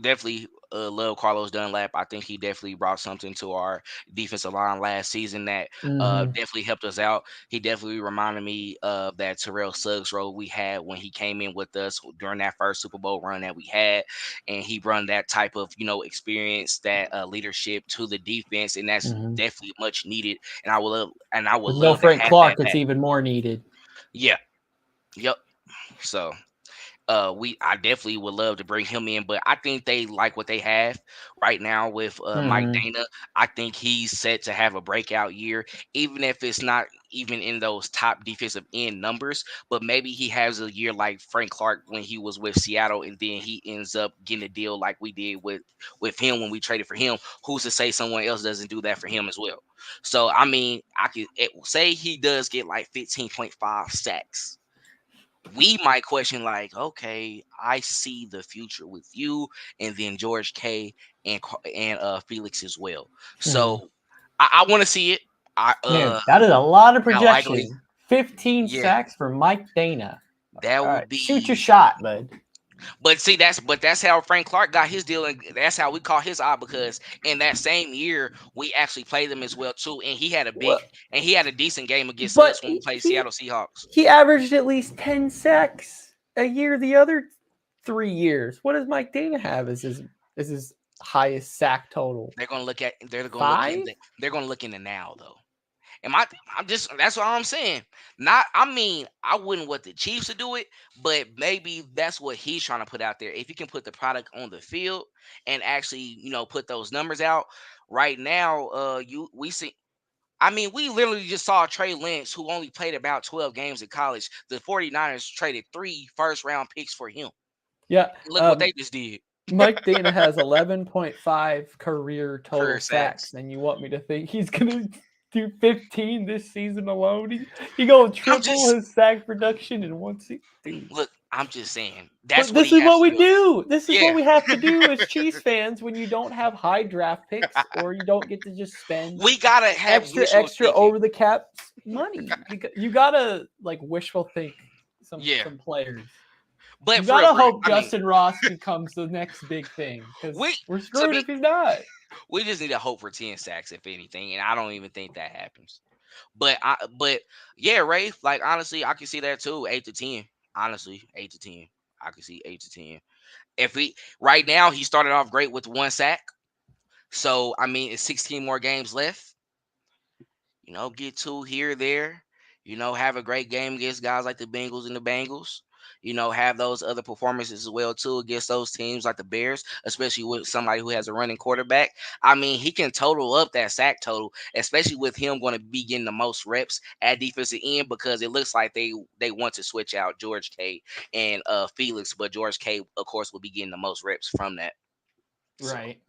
Definitely love Carlos Dunlap. I think he definitely brought something to our defensive line last season that Mm-hmm. definitely helped us out. He definitely reminded me of that Terrell Suggs role we had when he came in with us during that first Super Bowl run that we had, and he brought that type of experience, that leadership to the defense, and that's Mm-hmm. definitely much needed. And I would With no love to Frank have that Clark, it's back. even more needed. Yeah. Yep. So I definitely would love to bring him in, but I think they like what they have right now with Mike Mm-hmm. Dana. I think he's set to have a breakout year, even if it's not even in those top defensive end numbers. But maybe he has a year like Frank Clark when he was with Seattle, and then he ends up getting a deal like we did with him when we traded for him. Who's to say someone else doesn't do that for him as well? So I mean, I could say he does get like 15.5 sacks. We might question like, okay, I see the future with you, and then George K and Felix as well. Mm-hmm. So I want to see it. I Man, that is a lot of Now likely, projection. 15 yeah, sacks for Mike Dana. that All right, would shoot your be. shot, bud. But see, that's how Frank Clark got his deal, and that's how we caught his eye, because in that same year we actually played them as well too, and What? he had a decent game against But us when we played Seattle Seahawks. he averaged at least 10 sacks a year the other 3 years. What does Mike Dana have as his highest sack total? They're gonna look in 5? they're gonna look in the now though. I'm just that's what I'm saying. Not I mean, I wouldn't want the Chiefs to do it, but maybe that's what he's trying to put out there. If you can put the product on the field and actually, put those numbers out right now, you we see I mean, we literally just saw Trey Lance, who only played about 12 games in college. The 49ers traded 3 first-round picks for him. Yeah. Look what they just did. Mike Dana has 11.5 career total Career sacks, sacks. and you want me to think he's gonna do 15 this season alone? He gonna I'm triple just his sack production in one season, dude. Look, I'm just saying. That's But what this he is has what to we do. do. This is what Yeah. we have to do as Chiefs fans when you don't have high draft picks or you don't get to just spend We gotta have wishful extra thinking. over the cap money. You gotta like wishful think Yeah. some players. But You for real, gotta for real, hope I mean, Justin Ross becomes the next big thing we because we're to screwed be if he's not. we just need to hope for 10 sacks if anything, and I don't even think that happens. But yeah, Ray, like honestly, I can see that too. 8 to 10. Honestly, 8 to 10. I can see 8 to 10. If he right now he started off great with 1 sack. So I mean it's 16 more games left. Get 2 here, there. Have a great game against guys like the Bengals and the Bengals. Have those other performances as well too against those teams like the Bears, especially with somebody who has a running quarterback. I mean, he can total up that sack total, especially with him going to be getting the most reps at defensive end, because it looks like they want to switch out George K and Felix, but George K, of course, will be getting the most reps from that. So Right.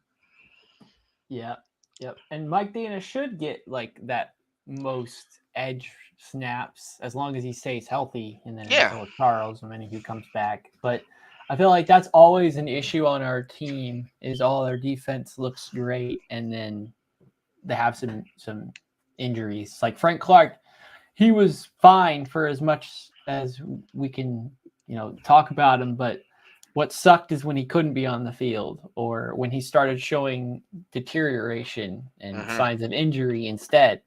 Yeah. Yep. And Mike Dana should get like that most edge snaps as long as he stays healthy in the yeah, NFL with Charles when he comes back. But I feel like that's always an issue on our team is all their defense looks great and then they have some injuries. Like Frank Clark, he was fine for as much as we can, talk about him, but what sucked is when he couldn't be on the field or when he started showing deterioration and hmm signs of injury instead.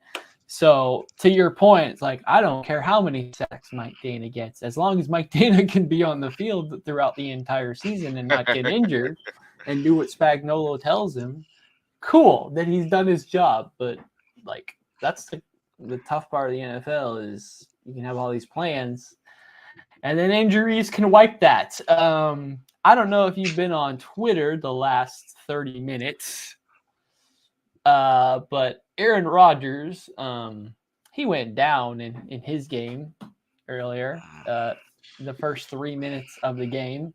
So to your point, it's like I don't care how many sacks Mike Dana gets, as long as Mike Dana can be on the field throughout the entire season and not get injured and do what Spagnuolo tells him. Cool that he's done his job, but like that's the tough part of the NFL is you can have all these plans and then injuries can wipe that. I don't know if you've been on Twitter the last 30 minutes, but Aaron Rodgers, he went down in his game earlier, the first 3 minutes of the game.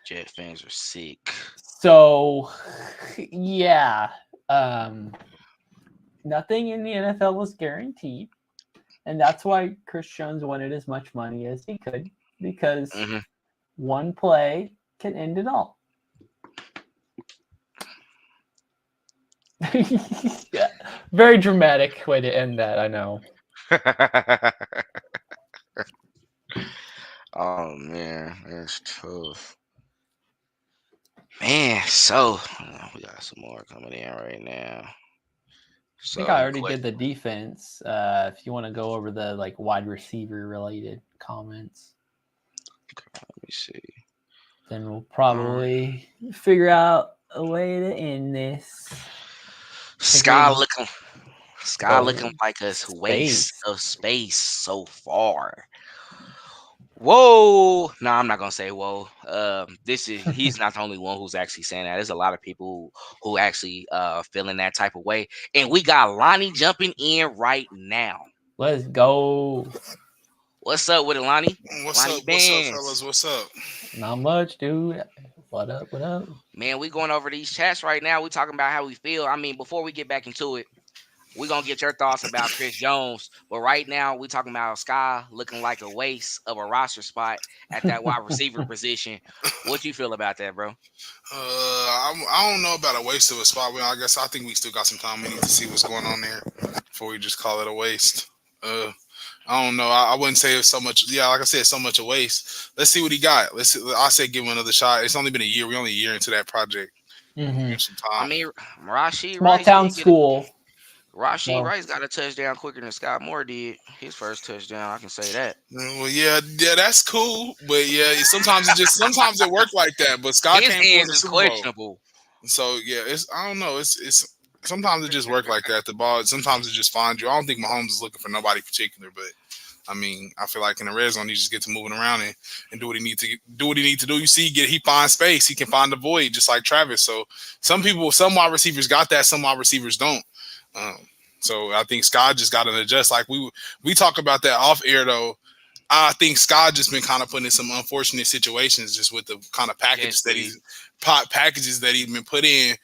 Jet fans are sick. So, yeah, nothing in the NFL is guaranteed. And that's why Chris Jones wanted as much money as he could, because Mm-hmm. one play can end it all. Yeah. Very dramatic way to end that, I know. Oh man, that's tough. Man, so we got some more coming in right now. I So think I already did the defense. If you want to go over the like wide receiver related comments, let me see. then we'll probably figure out a way to end this. Sky we- looking like a waste Space. of space so far. Whoa! No, I'm not gonna say whoa. He's not the only one who's actually saying that. There's a lot of people who actually feeling that type of way, and we got Lonnie jumping in right now. Let's go. What's up with it, Lonnie? What's Lonnie up? Bands. What's up, fellas? What's up? Not much, dude. What up? What up? Man, we going over these chats right now. We talking about how we feel. I mean, before we get back into it, we're gonna get your thoughts about Chris Jones. But right now, we talking about Sky looking like a waste of a roster spot at that wide receiver position. What you feel about that, bro? I don't know about a waste of a spot. Well, I think we still got some time. We need to see what's going on there before we just call it a waste. I don't know. I wouldn't say it's so much. Yeah, like I said, so much a waste. Let's see what he got. Let's see. I say give him another shot. It's only been a year. We're only a year into that project. Mm-hmm. Some time. I mean, Rashid Small Rice, town school. Rashid Rice got a touchdown quicker than Scott Moore did. His first touchdown, I can say that. Well, yeah, that's cool, but yeah, sometimes it worked like that. But Scott His came hands for the is Super Bowl. questionable. So yeah, I don't know. It's sometimes it just works like that. The ball sometimes it just finds you. I don't think Mahomes is looking for nobody particular, but I mean, I feel like in the red zone he just gets to moving around and do what he needs to do. You see, he finds space. He can find the void just like Travis. So some wide receivers got that. Some wide receivers don't. So I think Scott just got to adjust. Like we talk about that off air though. I think Scott just been kind of put in some unfortunate situations just with the kind of packages that he's been put in.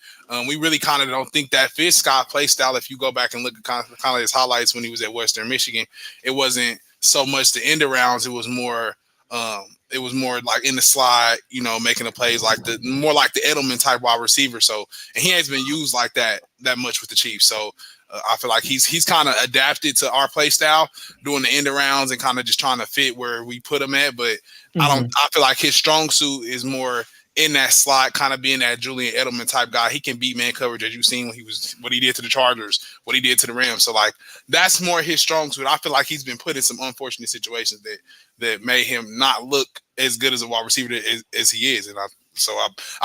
We really kind of don't think that fits Scott play style. If you go back and look at kind of his highlights when he was at Western Michigan, it wasn't so much the end arounds. It was more like in the slide, making the plays like more like the Edelman type wide receiver. So, and he hasn't been used like that much with the Chiefs. So I feel like he's kind of adapted to our play style, doing the end arounds and kind of just trying to fit where we put him at. But I feel like his strong suit is more in that slot, kind of being that Julian Edelman type guy. He can beat man coverage, as you've seen what he did to the Chargers, what he did to the Rams. So like that's more his strong suit. I feel like he's been put in some unfortunate situations that made him not look as good as a wide receiver as he is. And I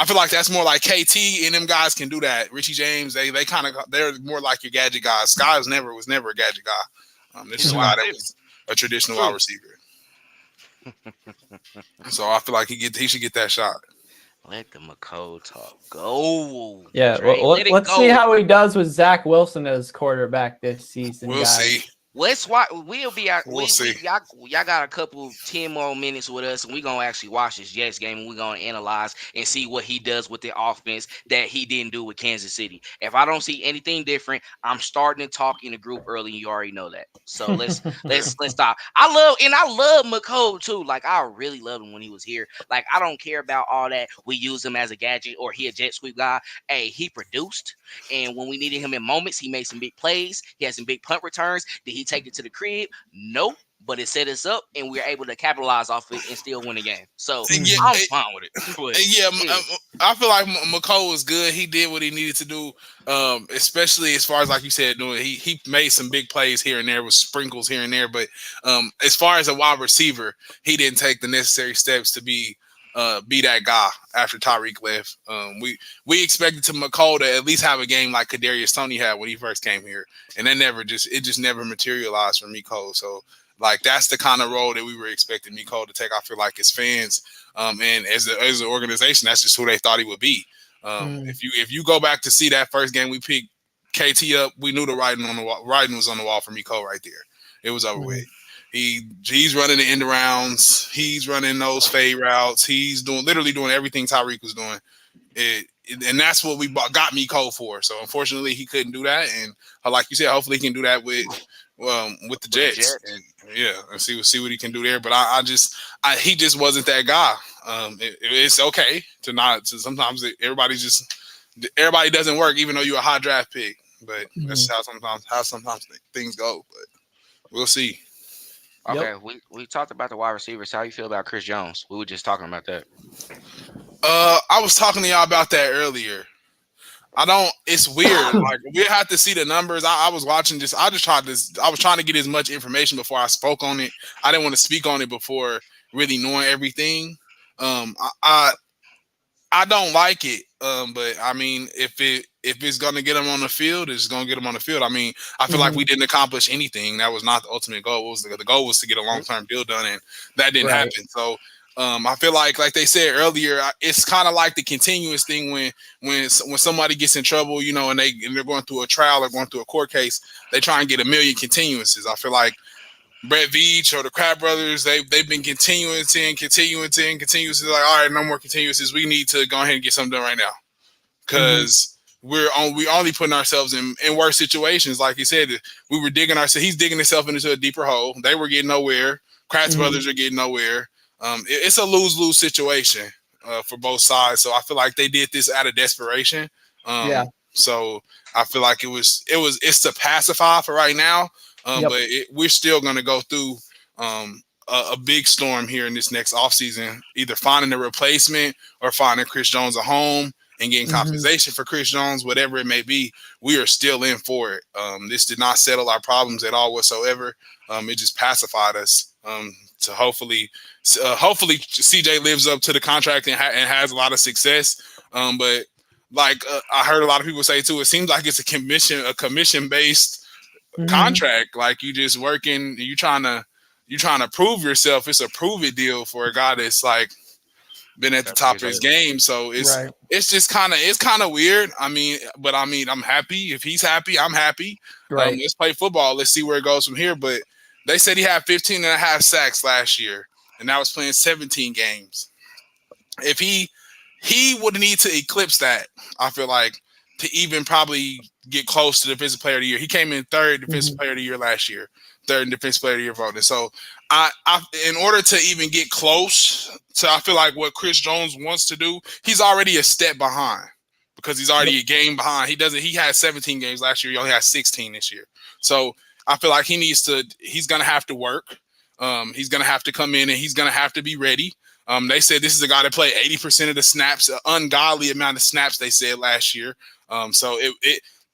feel like that's more like KT and them guys can do that. Richie James, they're more like your gadget guys. Sky was never a gadget guy. This is a guy that was a traditional wide receiver. So I feel like he should get that shot. Let the McCole talk go. Yeah, let's see how he does with Zach Wilson as quarterback this season. We'll see. Let's watch. We'll see. Y'all got a couple 10 more minutes with us, and we're gonna actually watch this Jets game, and we're gonna analyze and see what he does with the offense that he didn't do with Kansas City. If I don't see anything different, I'm starting to talk in the group early. You already know that. So let's stop. I love McCole too. Like I really loved him when he was here. Like I don't care about all that. We use him as a gadget or he a jet sweep guy. Hey, he produced, and when we needed him in moments, he made some big plays. He had some big punt returns. Did he take it to the crib? Nope. But it set us up, and we were able to capitalize off it and still win the game. So I'm fine with it. I feel like McCole was good. He did what he needed to do, especially as far as like you said, doing. He made some big plays here and there with sprinkles here and there. But as far as a wide receiver, he didn't take the necessary steps to be that guy after Tyreek left. We expected McCole to at least have a game like Kadarius Toney had when he first came here, and it just never materialized for McCole. So like that's the kind of role that we were expecting McCole to take. I feel like as fans, and as an organization, that's just who they thought he would be. If you go back to see that first game we picked KT up, we knew the writing was on the wall for McCole right there. It was over with. He's running the end arounds. He's running those fade routes. He's literally doing everything Tyreek was doing. And that's what we got McCole for. So unfortunately, he couldn't do that. And like you said, hopefully he can do that with with the With the Jets. Jets. And see what he can do there. But he just wasn't that guy. It's okay to not. To sometimes everybody doesn't work, even though you're a high draft pick. But that's how sometimes things go. But we'll see. Okay, we talked about the wide receivers. How you feel about Chris Jones? We were just talking about that. I was talking to y'all about that earlier. It's weird. Like we have to see the numbers. I was watching this. I was trying to get as much information before I spoke on it. I didn't want to speak on it before really knowing everything. I don't like it. But I mean, if it's gonna get them on the field, it's gonna get them on the field. I mean, I feel like we didn't accomplish anything. That was not the ultimate goal. The goal was to get a long-term deal done, and that didn't happen. So I feel like they said earlier, it's kind of like the continuous thing when somebody gets in trouble, you know, and they're going through a trial or going through a court case, they try and get a million continuances. I feel like Brett Veach or the Crab Brothers, they've been continuing. Like, all right, no more continuances. We need to go ahead and get something done right now because we're only putting ourselves in worse situations. Like he said, he's digging himself into a deeper hole. They were getting nowhere. Crab Brothers are getting nowhere. It's a lose-lose situation for both sides. So I feel like they did this out of desperation. So I feel like it's to pacify for right now. But we're still going to go through a big storm here in this next offseason, either finding a replacement or finding Chris Jones a home and getting compensation for Chris Jones, whatever it may be. We are still in for it. This did not settle our problems at all whatsoever. It just pacified us. So hopefully CJ lives up to the contract and has a lot of success. But like I heard a lot of people say too, it seems like it's a commission based contract. Like you just working, you trying to prove yourself. It's a prove it deal for a guy that's like been at the top of his game. So it's just kind of weird. I mean, I'm happy if he's happy. I'm happy. Let's play football. Let's see where it goes from here. But they said he had 15 and a half sacks last year, and now was playing 17 games. If he would need to eclipse that, I feel like, to even probably get close to the Defensive Player of the Year. He came in third Defensive Player of the Year last year, third in Defensive Player of the Year voting. So I in order to even get close to, I feel like what Chris Jones wants to do, he's already a step behind because he's already a game behind. He had 17 games last year. He only has 16 this year. So I feel like he's going to have to work. He's going to have to come in and he's going to have to be ready. They said this is a guy that played 80% of the snaps, an ungodly amount of snaps they said last year. So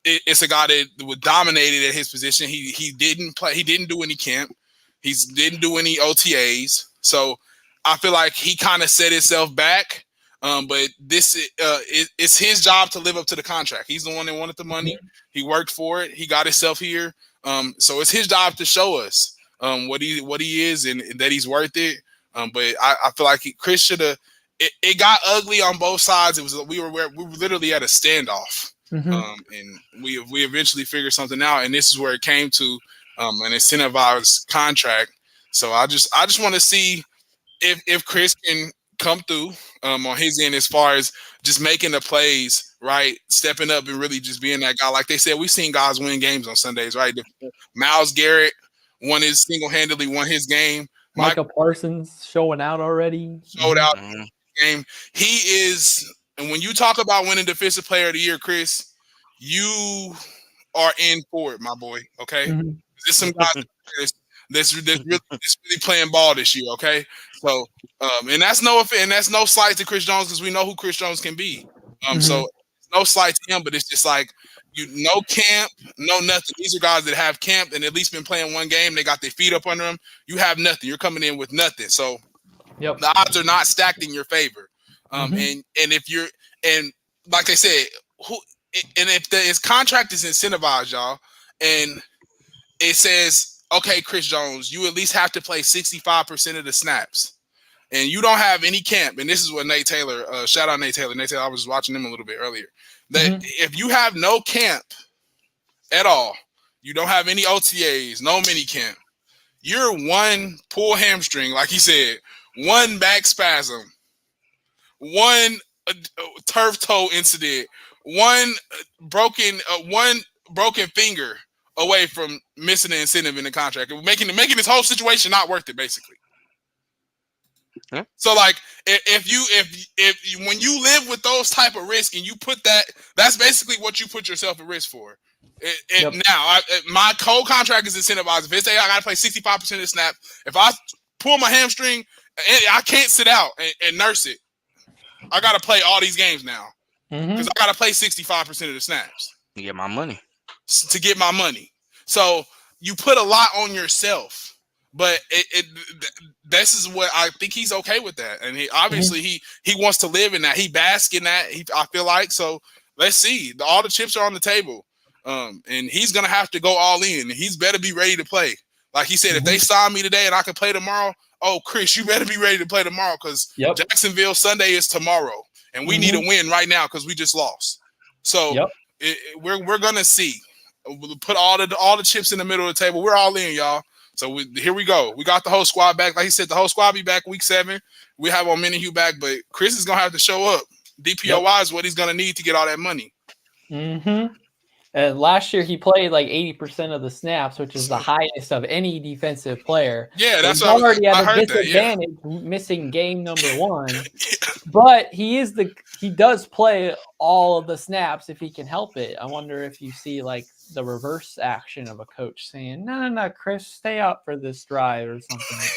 it's a guy that was dominated at his position. He didn't play. He didn't do any camp. He didn't do any OTAs. So I feel like he kind of set himself back. But it's his job to live up to the contract. He's the one that wanted the money. He worked for it. He got himself here. So it's his job to show us what he is and that he's worth it. But I feel like Chris should have. It got ugly on both sides. We were literally at a standoff, and we eventually figured something out. And this is where it came to an incentivized contract. So I just want to see if Chris can come through on his end as far as just making the plays right, stepping up and really just being that guy. Like they said, we've seen guys win games on Sundays, right? Myles Garrett single-handedly won his game. Micah Parsons showing out already. Showed out game. He is, and when you talk about winning Defensive Player of the Year, Chris, you are in for it, my boy. Okay, there's some guys that's really playing ball this year. Okay, so and that's no slight to Chris Jones because we know who Chris Jones can be. So no slight to him, but it's just like no camp, no nothing. These are guys that have camped and at least been playing one game. They got their feet up under them. You have nothing. You're coming in with nothing. So the odds are not stacked in your favor. And if you're, and like I said, if his contract is incentivized, y'all, and it says, okay, Chris Jones, you at least have to play 65% of the snaps, and you don't have any camp. And this is what Nate Taylor, shout out Nate Taylor. I was watching him a little bit earlier. That if you have no camp at all, you don't have any OTAs, no mini camp, you're one pull hamstring, like he said, one back spasm, one turf toe incident, one broken finger away from missing the incentive in the contract, making this whole situation not worth it, basically. Yeah. So like if when you live with those type of risk and you put that's basically what you put yourself at risk for. Now my whole contract is incentivized. If it's I got to play 65% of the snap, if I pull my hamstring, I can't sit out and nurse it. I got to play all these games now because I got to play 65% of the snaps to get my money. So you put a lot on yourself. But this is what I think he's okay with that, and he obviously he wants to live in that. He basks in that. I feel like so. Let's see. All the chips are on the table, and he's gonna have to go all in. He's better be ready to play. Like he said, if they sign me today and I can play tomorrow, oh Chris, you better be ready to play tomorrow because Jacksonville Sunday is tomorrow, and we need a win right now because we just lost. So we're gonna see. We'll put all the chips in the middle of the table. We're all in, y'all. So here we go. We got the whole squad back. Like he said, the whole squad be back week 7. We have on Minihue back, but Chris is going to have to show up. DPOY is what he's going to need to get all that money. And last year he played like 80% of the snaps, which is the highest of any defensive player. Yeah, that's what already at a disadvantage, missing game number 1. But he does play all of the snaps if he can help it. I wonder if you see like the reverse action of a coach saying, no, Chris, stay out for this drive or something.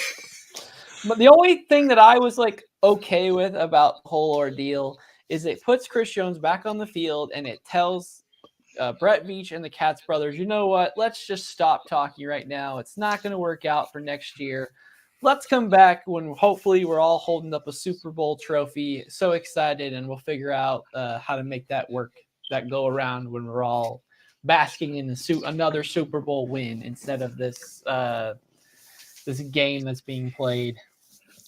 But the only thing that I was like okay with about the whole ordeal is it puts Chris Jones back on the field and it tells Brett Veach and the Katz brothers, you know what? Let's just stop talking right now. It's not going to work out for next year. Let's come back when hopefully we're all holding up a Super Bowl trophy. So excited, and we'll figure out how to make that work, that go around when we're all basking in another Super Bowl win instead of this this game that's being played.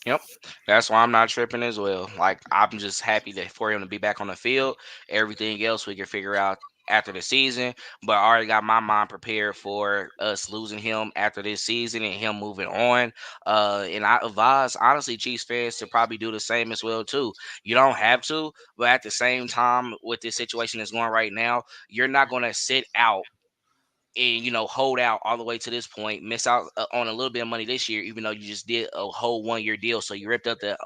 Yep, that's why I'm not tripping as well. Like I'm just happy that for him to be back on the field. Everything else we can figure out after the season, but I already got my mind prepared for us losing him after this season and him moving on. And I advise, honestly, Chiefs fans to probably do the same as well too. You don't have to, but at the same time, with this situation that's going right now, you're not going to sit out and hold out all the way to this point, miss out on a little bit of money this year, even though you just did a whole 1-year deal. So you ripped up the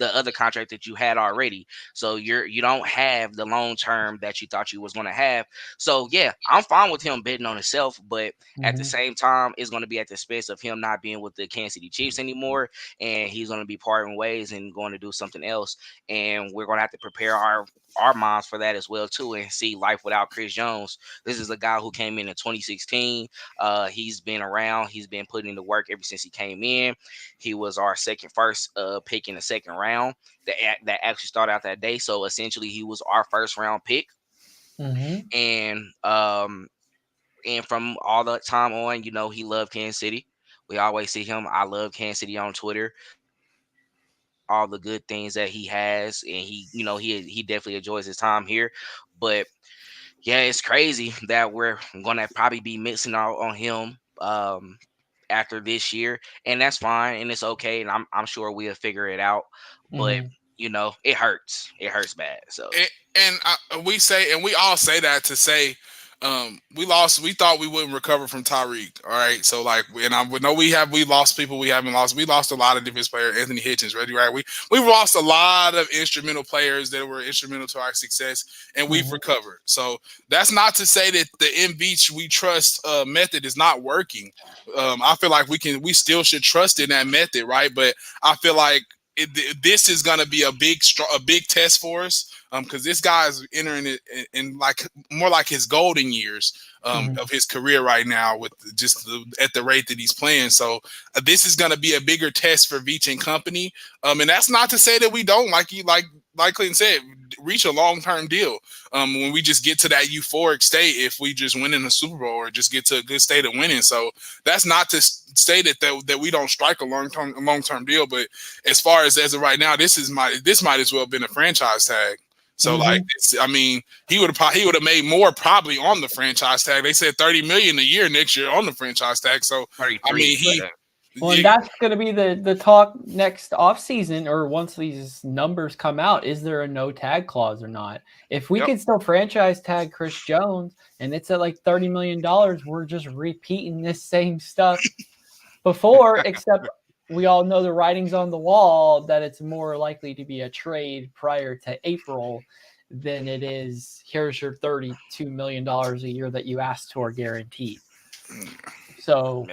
other contract that you had already. So you don't have the long term that you thought you was going to have. So yeah, I'm fine with him betting on himself, but at the same time, it's going to be at the expense of him not being with the Kansas City Chiefs anymore, and he's going to be parting ways and going to do something else. And we're going to have to prepare our minds for that as well too, and see life without Chris Jones. This is a guy who came in 2016. He's been around. He's been putting in the work ever since he came in. He was our first pick in the second round that actually started out that day. So essentially, he was our first round pick. And from all the time on, he loved Kansas City. We always see him. I love Kansas City on Twitter. All the good things that he has, and he definitely enjoys his time here. But yeah, it's crazy that we're gonna probably be missing out on him after this year, and that's fine, and it's okay, and I'm sure we'll figure it out. But it hurts. It hurts bad. So we all say that to say. We thought we wouldn't recover from Tyreek. All right. So like, and I know we lost people we haven't lost. We lost a lot of defense players. Anthony Hitchens, ready, right? We've lost a lot of instrumental players that were instrumental to our success, and we've recovered. So that's not to say that the MVH we trust method is not working. I feel like we still should trust in that method, right? But I feel like this is going to be a big test for us. Because this guy is entering it in like more like his golden years of his career right now, with at the rate that he's playing. So this is going to be a bigger test for Veach and company. And that's not to say that we don't, like Clinton said, reach a long-term deal when we just get to that euphoric state. If we just win in the Super Bowl or just get to a good state of winning, so that's not to say that we don't strike a long-term deal. But as far as of right now, this might as well have been a franchise tag. So he would have made more probably on the franchise tag. They said $30 million a year next year on the franchise tag. So 33, Well, and that's going to be the talk next offseason, or once these numbers come out. Is there a no tag clause or not? If we can still franchise tag Chris Jones and it's at like $30 million, we're just repeating this same stuff before, except we all know the writing's on the wall that it's more likely to be a trade prior to April than it is here's your $32 million a year that you asked for guaranteed. So,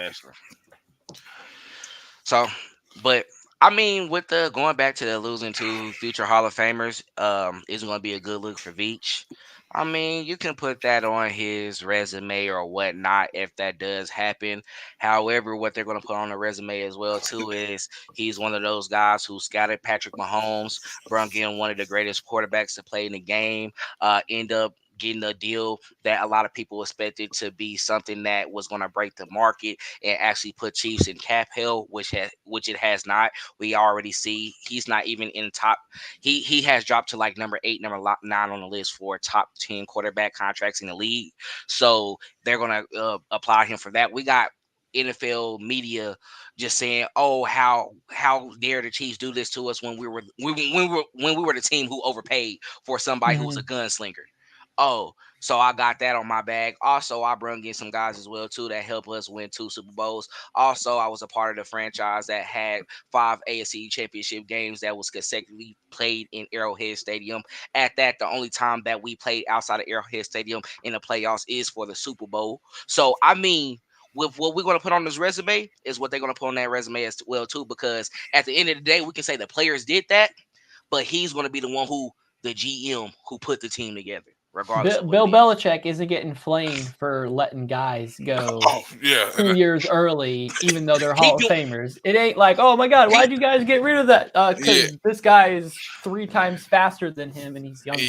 but I mean, with the going back to the losing to future Hall of Famers, is going to be a good look for Veach. I mean, you can put that on his resume or whatnot if that does happen. However, what they're going to put on the resume as well too is he's one of those guys who scouted Patrick Mahomes, brought in one of the greatest quarterbacks to play in the game, end up getting a deal that a lot of people expected to be something that was going to break the market and actually put Chiefs in cap hell, which it has not. We already see he's not even in top. He has dropped to like number 8, number 9 on the list for top 10 quarterback contracts in the league. So they're going to apply him for that. We got NFL media just saying, "Oh, how dare the Chiefs do this to us when we were the team who overpaid for somebody who was a gunslinger." Oh, so I got that on my bag. Also, I brought in some guys as well too that helped us win 2 Super Bowls. Also, I was a part of the franchise that had 5 AFC championship games that was consecutively played in Arrowhead Stadium. At that, the only time that we played outside of Arrowhead Stadium in the playoffs is for the Super Bowl. So, I mean, with what we're going to put on this resume is what they're going to put on that resume as well too, because at the end of the day, we can say the players did that, but he's going to be the one the GM who put the team together. Regardless Bill Belichick isn't getting flamed for letting guys go 2 years early, even though they're Hall of Famers. It ain't like, oh my God, why'd you guys get rid of that? Because this guy is 3 times faster than him and he's younger.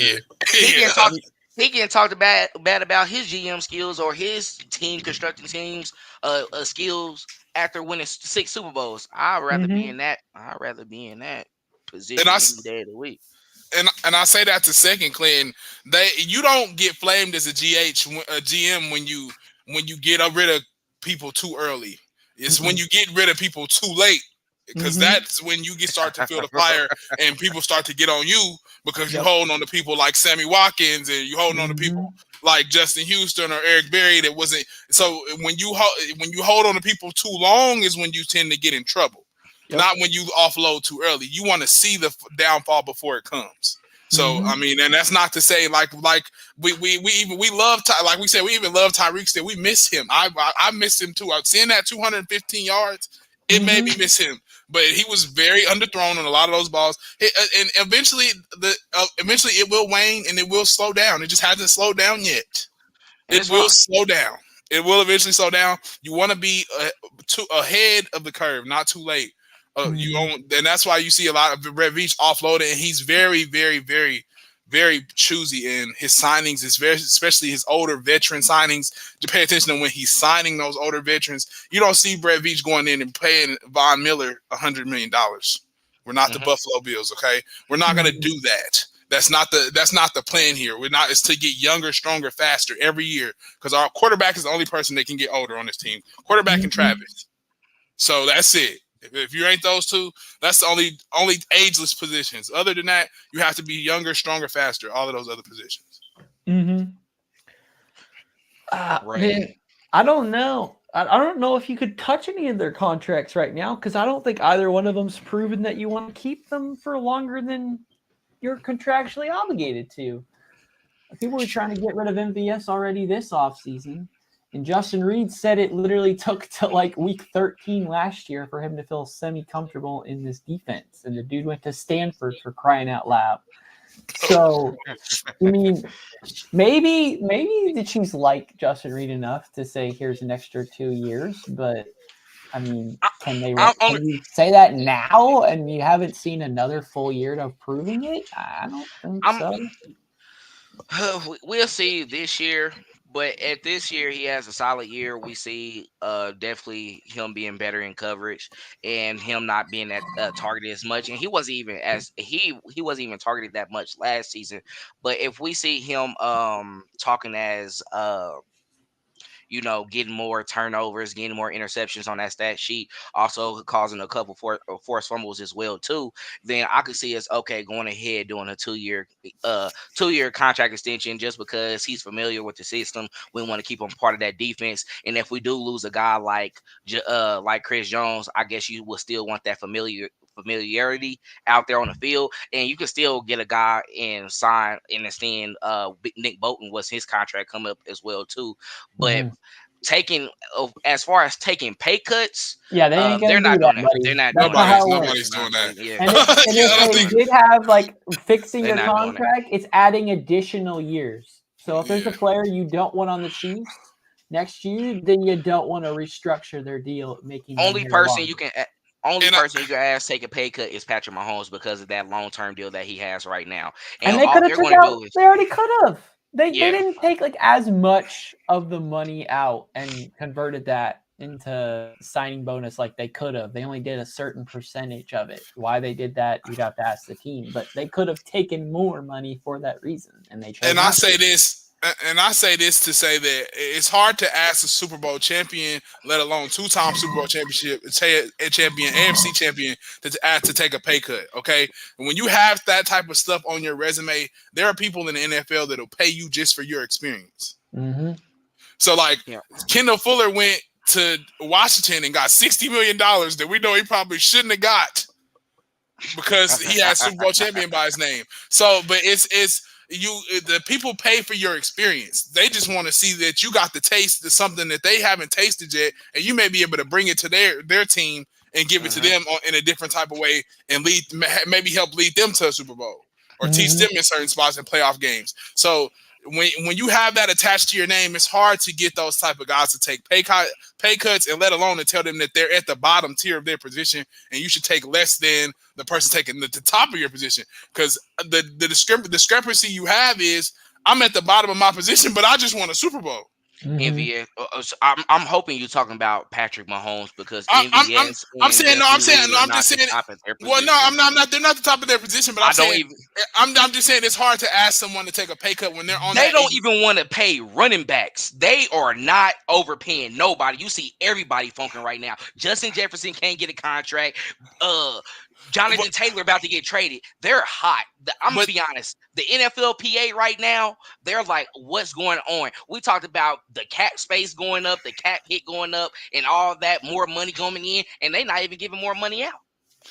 He can talk bad about his GM skills or his team constructing teams skills after winning 6 Super Bowls. I'd rather be in that. I'd rather be in that position any day of the week. And I say that to second Clinton, you don't get flamed as a GM when you get rid of people too early. It's when you get rid of people too late, because that's when you start to feel the fire and people start to get on you because you're holding on to people like Sammy Watkins and you holding on to people like Justin Houston or Eric Berry. That wasn't so. When you hold on to people too long is when you tend to get in trouble. Not when you offload too early. You want to see the downfall before it comes. So I mean, and that's not to say like we love like we said, we even love Tyreek Still. We miss him. I miss him too. Seeing that 215 yards, it made me miss him. But he was very underthrown on a lot of those balls. And eventually it will wane and it will slow down. It just hasn't slowed down yet. It will slow down. It will eventually slow down. You want to be ahead of the curve, not too late. And that's why you see a lot of Brett Veach offloaded, and he's very, very, very, very choosy in his signings. Especially his older veteran signings. To pay attention to when he's signing those older veterans. You don't see Brett Veach going in and paying Von Miller $100 million. We're not the Buffalo Bills, okay? We're not going to do that. That's not the plan here. It's to get younger, stronger, faster every year, because our quarterback is the only person that can get older on this team. Quarterback and Travis. So that's it. If you ain't those two, that's the only ageless positions. Other than that, you have to be younger, stronger, faster. All of those other positions. Man, I don't know. I don't know if you could touch any of their contracts right now, because I don't think either one of them's proven that you want to keep them for longer than you're contractually obligated to. People were trying to get rid of MVS already this offseason. And Justin Reed said it literally took to like week 13 last year for him to feel semi-comfortable in this defense. And the dude went to Stanford, for crying out loud. So, I mean, maybe the Chiefs like Justin Reed enough to say, here's an extra 2 years. But, I mean, can you say that now and you haven't seen another full year of proving it? I don't think so. We'll see this year. But at this year, he has a solid year. We see definitely him being better in coverage and him not being targeted as much. And he wasn't even targeted that much last season. But if we see him talking as getting more turnovers, getting more interceptions on that stat sheet, also causing a couple forced fumbles as well too, then I could see us going ahead doing a 2-year contract extension just because he's familiar with the system. We want to keep him part of that defense, and if we do lose a guy like Chris Jones, I guess you will still want that familiarity out there on the field, and you can still get a guy and sign and extend. Nick Bolton was his contract come up as well too, but as far as taking pay cuts, Yeah, they ain't they're gonna not do that, doing that. buddy. They're not That's doing not how that. it works. Nobody's doing that. Yeah. And if Yeah, I don't they think- did have like fixing They're your not doing it. contract, it's adding additional years. So if there's a Yeah. player you don't want on the Chiefs next year, then you don't want to restructure their deal, making them Only year person longer. you can ask take a pay cut is Patrick Mahomes because of that long-term deal that he has right now. And they all could have they're took going to out. do is They already could have. They Yeah. didn't take like as much of the money out and converted that into signing bonus like they could have. They only did a certain percentage of it. Why they did that, you'd have to ask the team. But they could have taken more money for that reason, and they chose. And not to. I say this to say that it's hard to ask a Super Bowl champion, let alone 2-time Super Bowl champion, AFC champion, to take a pay cut. Okay, and when you have that type of stuff on your resume, there are people in the NFL that'll pay you just for your experience. Mm-hmm. So, like, Yeah. Kendall Fuller went to Washington and got $60 million that we know he probably shouldn't have got because he had Super Bowl champion by his name. So, but the people pay for your experience. They just want to see that you got the taste of something that they haven't tasted yet, and you may be able to bring it to their team and give it to them in a different type of way and maybe help lead them to a Super Bowl or teach them in certain spots in playoff games. So when you have that attached to your name, it's hard to get those type of guys to take pay cuts, and let alone to tell them that they're at the bottom tier of their position and you should take less than the person taking the top of your position. Because the discrepancy you have is, I'm at the bottom of my position, but I just won a Super Bowl. MVS. I'm hoping you're talking about Patrick Mahomes because I'm MVS. saying no. I'm just saying. Well, no, I'm not. They're not the top of their position, but I'm just saying it's hard to ask someone to take a pay cut when they're on. They don't even want to pay running backs. They are not overpaying nobody. You see everybody funking right now. Justin Jefferson can't get a contract. Jonathan Taylor about to get traded. They're hot. I'm going to be honest. The NFLPA right now, they're like, what's going on? We talked about the cap space going up, the cap hit going up, and all that, more money coming in, and they're not even giving more money out.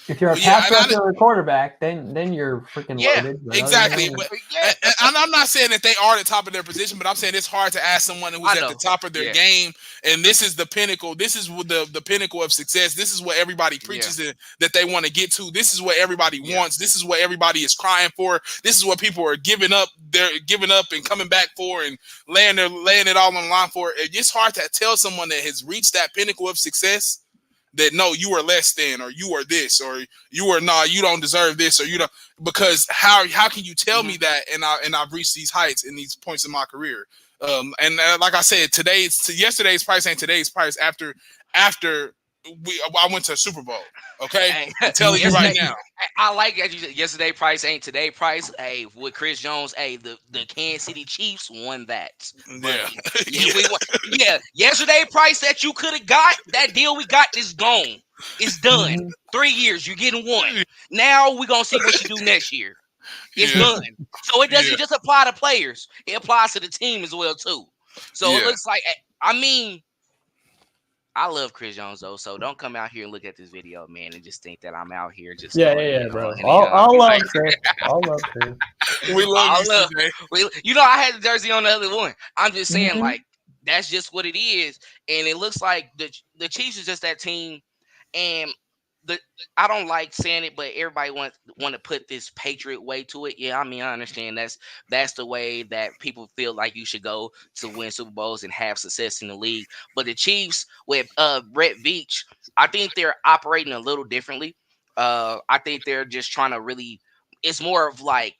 If you're a pass rusher or quarterback, then you're freaking loaded. Exactly. And I'm not saying that they are at the top of their position, but I'm saying it's hard to ask someone who's at the top of their game, and this is the pinnacle. This is the pinnacle of success. This is what everybody preaches that they want to get to. This is what everybody wants. This is what everybody is crying for. This is what people are giving up. They're giving up and coming back for and laying it all on the line for. It's hard to tell someone that has reached that pinnacle of success that no, you are less than, or you are this, or you are not, you don't deserve this, or you don't, because how can you tell me that and I've reached these heights in these points in my career? And like I said, yesterday's price ain't today's price after I went to a Super Bowl. Okay, Hey, I'm telling you right now. I like that you said yesterday price ain't today price. Hey, with Chris Jones, hey, the Kansas City Chiefs won that. Yesterday price that you could have got, that deal we got is gone. It's done. 3 years, you're getting one. Now we're gonna see what you do next year. It's done. So it doesn't just apply to players; it applies to the team as well too. So it looks like, I love Chris Jones though, so don't come out here and look at this video, man, and just think that I'm out here just bro. I'll love Chris. I'll love Chris. We love you, I had the jersey on the other one. I'm just saying, like, that's just what it is, and it looks like the Chiefs is just that team, and I don't like saying it, but everybody want to put this Patriot way to it. Yeah, I mean, I understand that's the way that people feel like you should go to win Super Bowls and have success in the league. But the Chiefs with Brett Veach, I think they're operating a little differently. I think they're just trying to really, it's more of like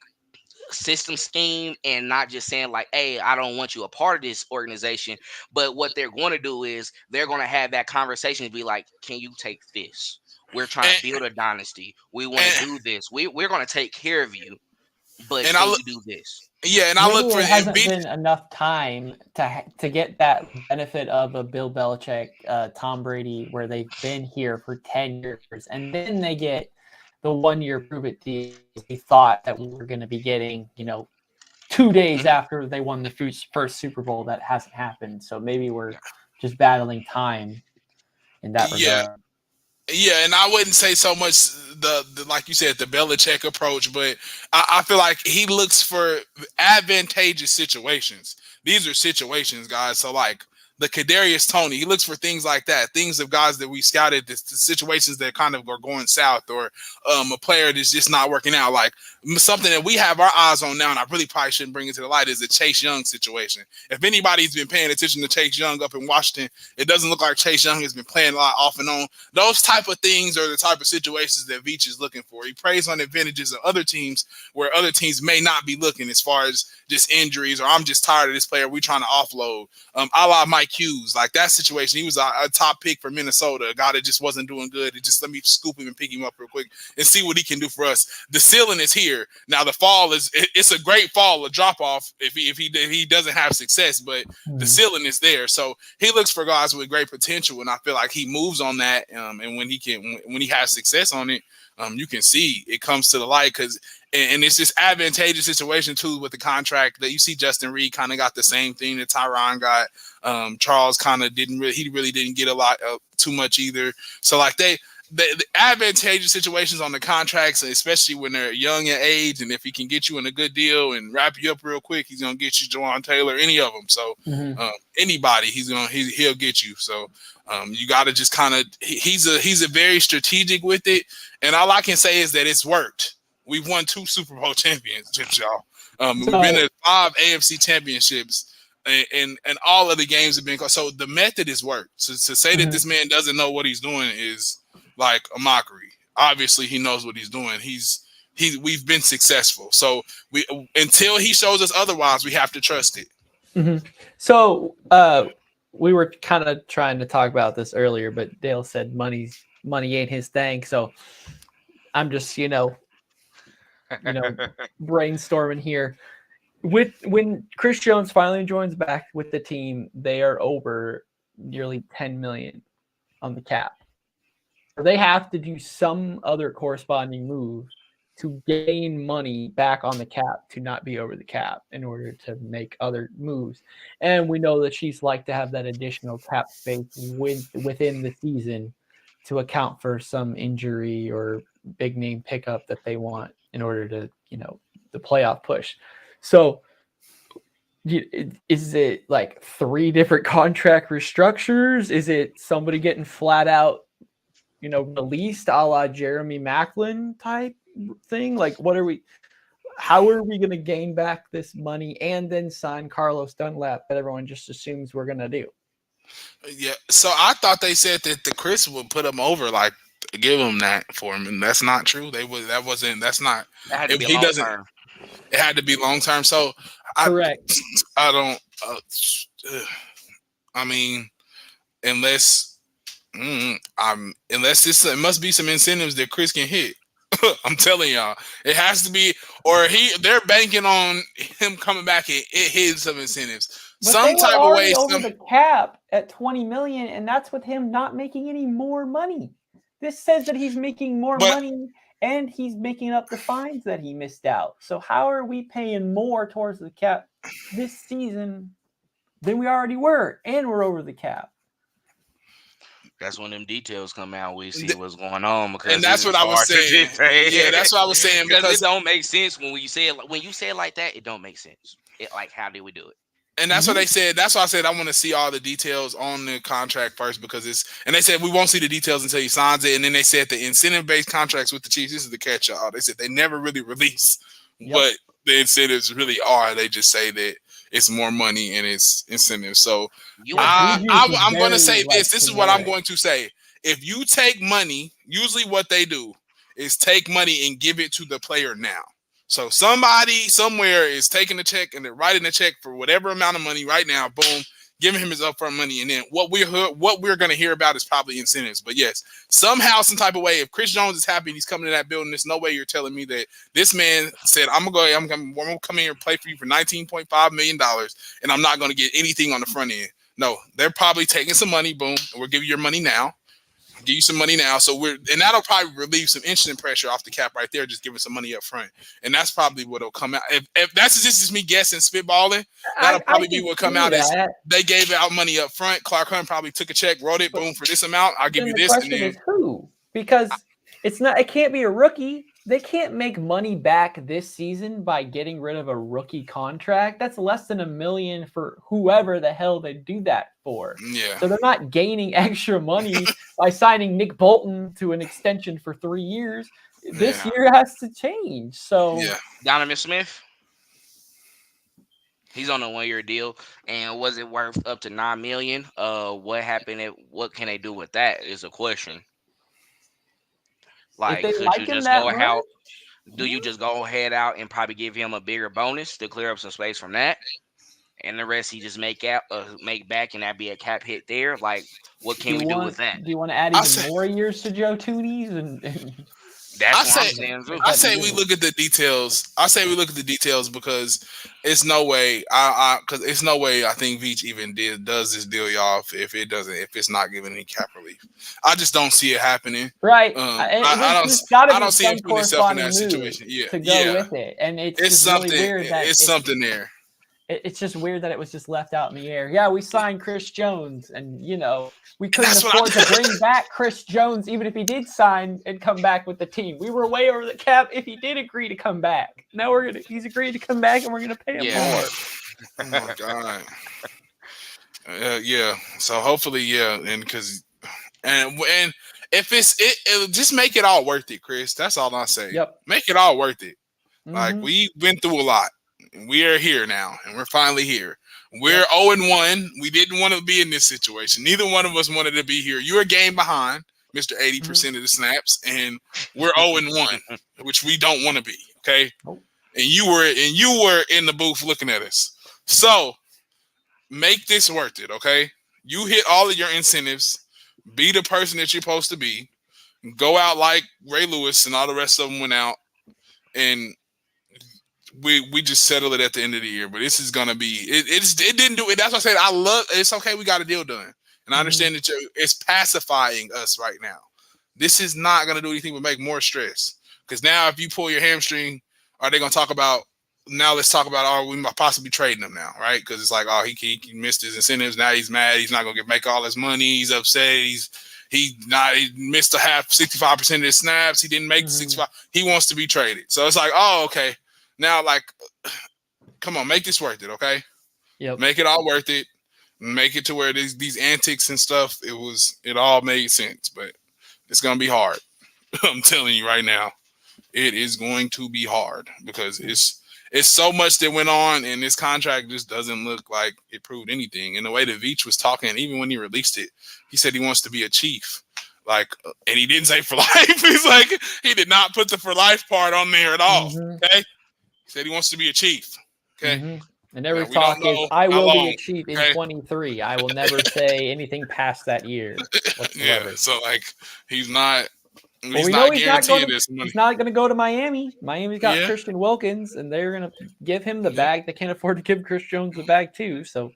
system scheme and not just saying like, hey, I don't want you a part of this organization. But what they're going to do is they're going to have that conversation and be like, can you take this? We're trying to build a dynasty. We want to do this. We're going to take care of you. But And can you do this? and I look Maybe for it hasn't Embiid. been enough time to get that benefit of a Bill Belichick, Tom Brady, where they've been here for 10 years, and then they get the 1-year prove it deal. We thought that we were going to be getting, 2 days after they won the first Super Bowl. That hasn't happened, so maybe we're just battling time in that regard. Yeah, and I wouldn't say so much the like you said, the Belichick approach, but I feel like he looks for advantageous situations. These are situations, guys. So like the Kadarius Toney, he looks for things like that, things of guys that we scouted, the situations that kind of are going south, or a player that's just not working out. Like something that we have our eyes on now, and I really probably shouldn't bring it to the light, is the Chase Young situation. If anybody's been paying attention to Chase Young up in Washington, it doesn't look like Chase Young has been playing a lot off and on. Those type of things are the type of situations that Veach is looking for. He preys on advantages of other teams where other teams may not be looking, as far as just injuries, or I'm just tired of this player, we trying to offload. A la Mike Hughes, like that situation. He was a top pick for Minnesota, a guy that just wasn't doing good. And just let me scoop him and pick him up real quick and see what he can do for us. The ceiling is here. Now the fall it's a great fall, a drop off if he doesn't have success, but the ceiling is there. So he looks for guys with great potential, and I feel like he moves on that. And when he has success on it, you can see it comes to the light, and it's just advantageous situation too with the contract that you see. Justin Reed kind of got the same thing that Tyron got. Charles kind of didn't get a lot too much either. So like the advantageous situations on the contracts, especially when they're young in age, and if he can get you in a good deal and wrap you up real quick, he's gonna get you Jawan Taylor, any of them. So anybody, he'll get you. So you got to just kind of he's a very strategic with it, and all I can say is that it's worked. We've won 2 Super Bowl championships, y'all. We've been at 5 AFC championships, and all of the games have been. So the method has worked. So to say that this man doesn't know what he's doing is like a mockery. Obviously, he knows what he's doing. We've been successful. So until he shows us otherwise, we have to trust it. So we were kind of trying to talk about this earlier, but Dale said money ain't his thing. So I'm just brainstorming here. When Chris Jones finally joins back with the team, they are over nearly 10 million on the cap. So they have to do some other corresponding move to gain money back on the cap to not be over the cap in order to make other moves. And we know the Chiefs like to have that additional cap space within the season to account for some injury or big name pickup that they want in order to, the playoff push. So is it like 3 different contract restructures? Is it somebody getting flat out, released a la Jeremy Maclin type thing? Like, how are we going to gain back this money and then sign Carlos Dunlap that everyone just assumes we're going to do? Yeah. So I thought they said that the Chris would put him over, like give him that for him, and that's not true. That's not. If he doesn't, term. It had to be long term. So correct. I don't. I mean, unless it must be some incentives that Chris can hit. I'm telling y'all, it has to be, or they're banking on him coming back and it hits some incentives. But some type of way over the cap at 20 million, and that's with him not making any more money. This says that he's making more money and he's making up the fines that he missed out. So how are we paying more towards the cap this season than we already were, and we're over the cap? That's when them details come out. We see what's going on, and that's what I was saying. Yeah, that's what I was saying, because it don't make sense when you say it like that. It don't make sense. How did we do it? And that's what they said. That's why I said I want to see all the details on the contract first, because and they said we won't see the details until he signs it. And then they said the incentive-based contracts with the Chiefs, this is the catch-all. They said they never really release what the incentives really are. They just say that it's more money and it's incentives. So I'm going to say this. This is what I'm going to say. If you take money, usually what they do is take money and give it to the player now. So somebody somewhere is taking a check and they're writing a check for whatever amount of money right now. Boom, giving him his upfront money, and then what we're going to hear about is probably incentives. But yes, somehow, some type of way, if Chris Jones is happy and he's coming to that building, there's no way you're telling me that this man said, I'm gonna come in here and play for you for $19.5 million, and I'm not going to get anything on the front end. No, they're probably taking some money. Boom, and we'll give you your money now. Give you some money now, and that'll probably relieve some instant pressure off the cap right there, just giving some money up front, and that's probably what'll come out. If that's just me guessing, spitballing, that'll probably be what come out is they gave out money up front. Clark Hunt probably took a check, wrote it, boom, for this amount, I'll give you this. The question is who? Because it can't be a rookie. They can't make money back this season by getting rid of a rookie contract. That's less than $1 million for whoever the hell they do that for. Yeah. So they're not gaining extra money by signing Nick Bolton to an extension for 3 years. This year has to change. So Donovan Smith, he's on a 1-year deal, and was it worth up to $9 million? What happened? What can they do with that? Is a question. Like, could you just go out? Do you just go ahead out and probably give him a bigger bonus to clear up some space from that, and the rest he just make back, and that be a cap hit there? Like, what can we do with that? Do you want to add even more years to Joe Tooney's? That's I say we look at the details. I say we look at the details because it's no way. I think Veach even does this deal, y'all. If it's not giving any cap relief, I just don't see it happening. Right. I don't see him putting himself in that situation. To go with it, and it's something. Really weird that it's something there. It's just weird that it was just left out in the air. Yeah, we signed Chris Jones, and we couldn't afford to bring back Chris Jones, even if he did sign and come back with the team. We were way over the cap if he did agree to come back. Now he's agreed to come back, and we're gonna pay him more. Oh my god. So hopefully, and if it just make it all worth it, Chris. That's all I say. Yep. Make it all worth it. Mm-hmm. Like, we've been through a lot. We are here now, and we're finally here. We're 0-1. We didn't want to be in this situation. Neither one of us wanted to be here. You're a game behind, Mr. 80% of the snaps, and we're 0-1, which we don't want to be. Okay, and you were in the booth looking at us. So make this worth it. Okay, you hit all of your incentives. Be the person that you're supposed to be. Go out like Ray Lewis and all the rest of them went out, and we just settle it at the end of the year. But this is gonna be it didn't do it. That's what I said. It's okay. We got a deal done, and I understand that it's pacifying us right now. This is not gonna do anything but make more stress. Because now, if you pull your hamstring, are they gonna talk about? Now let's talk about we might possibly trading him now, right? Because it's like, he missed his incentives. Now he's mad. He's not gonna make all his money. He's upset. He missed 65% of his snaps. He didn't make the 65. He wants to be traded. So it's like, okay. Now, like, come on, make this worth it, okay? Yep. Make it all worth it. Make it to where these antics and stuff, it all made sense. But it's gonna be hard. I'm telling you right now, it is going to be hard because it's so much that went on, and this contract just doesn't look like it proved anything. And the way that Veach was talking, even when he released it, he said he wants to be a chief. Like, and he didn't say for life. He's like, he did not put the for life part on there at all. Okay. He said he wants to be a chief. Okay. And every talk is, I will be a chief in 23. I will never say anything past that year whatsoever. Yeah. So, like, he's not He's not going to go to Miami. Miami's got Christian Wilkins, and they're going to give him the bag. They can't afford to give Chris Jones the bag too. So,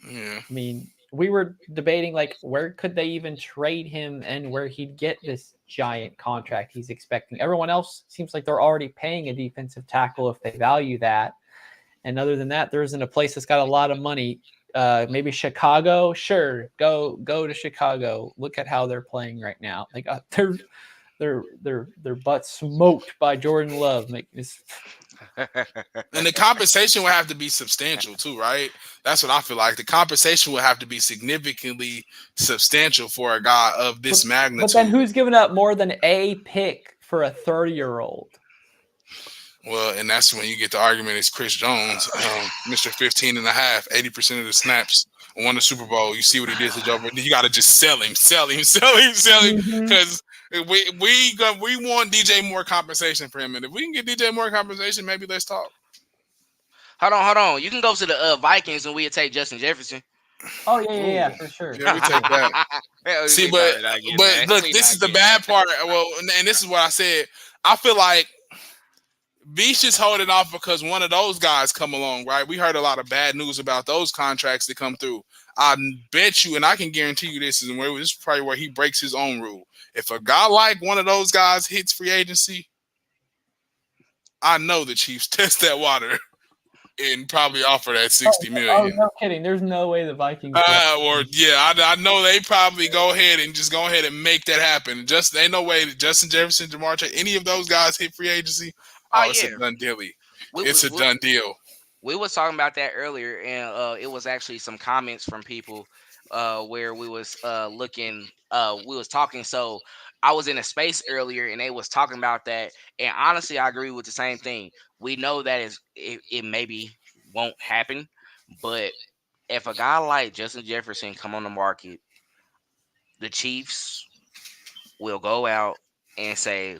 I mean, we were debating, like, where could they even trade him and where he'd get this giant contract he's expecting. Everyone else seems like they're already paying a defensive tackle if they value that. And other than that, there isn't a place that's got a lot of money. Maybe Chicago. Sure, go to Chicago. Look at how they're playing right now. They got their butts smoked by Jordan Love. And the compensation will have to be substantial too, right? That's what I feel like. The compensation will have to be significantly substantial for a guy of this magnitude. But then who's giving up more than a pick for a 30-year-old? Well, and that's when you get the argument is Chris Jones, Mr. 15 and a half, 80% of the snaps, won the Super Bowl. You see what he did to Joe Burrow. You got to just sell him because we want DJ Moore compensation for him. And if we can get DJ Moore compensation, maybe let's talk. Hold on. You can go to the Vikings and we'll take Justin Jefferson. Oh yeah, for sure. Yeah, we take that. See, but look, this is the bad part. Well, and this is what I said. I feel like Beach is holding off because one of those guys come along, right? We heard a lot of bad news about those contracts that come through. I bet you, and I can guarantee you this is probably where he breaks his own rule. If a guy like one of those guys hits free agency, I know the Chiefs test that water and probably offer that $60 million. Oh, no kidding. There's no way the Vikings. I know they probably go ahead and make that happen. Just ain't no way that Justin Jefferson, Jamar Chase, any of those guys hit free agency. It's a done deal. It's a done deal. We was talking about that earlier, and it was actually some comments from people where we was looking. We was talking. So I was in a space earlier, and they was talking about that. And honestly, I agree with the same thing. We know that it maybe won't happen, but if a guy like Justin Jefferson come on the market, the Chiefs will go out and say,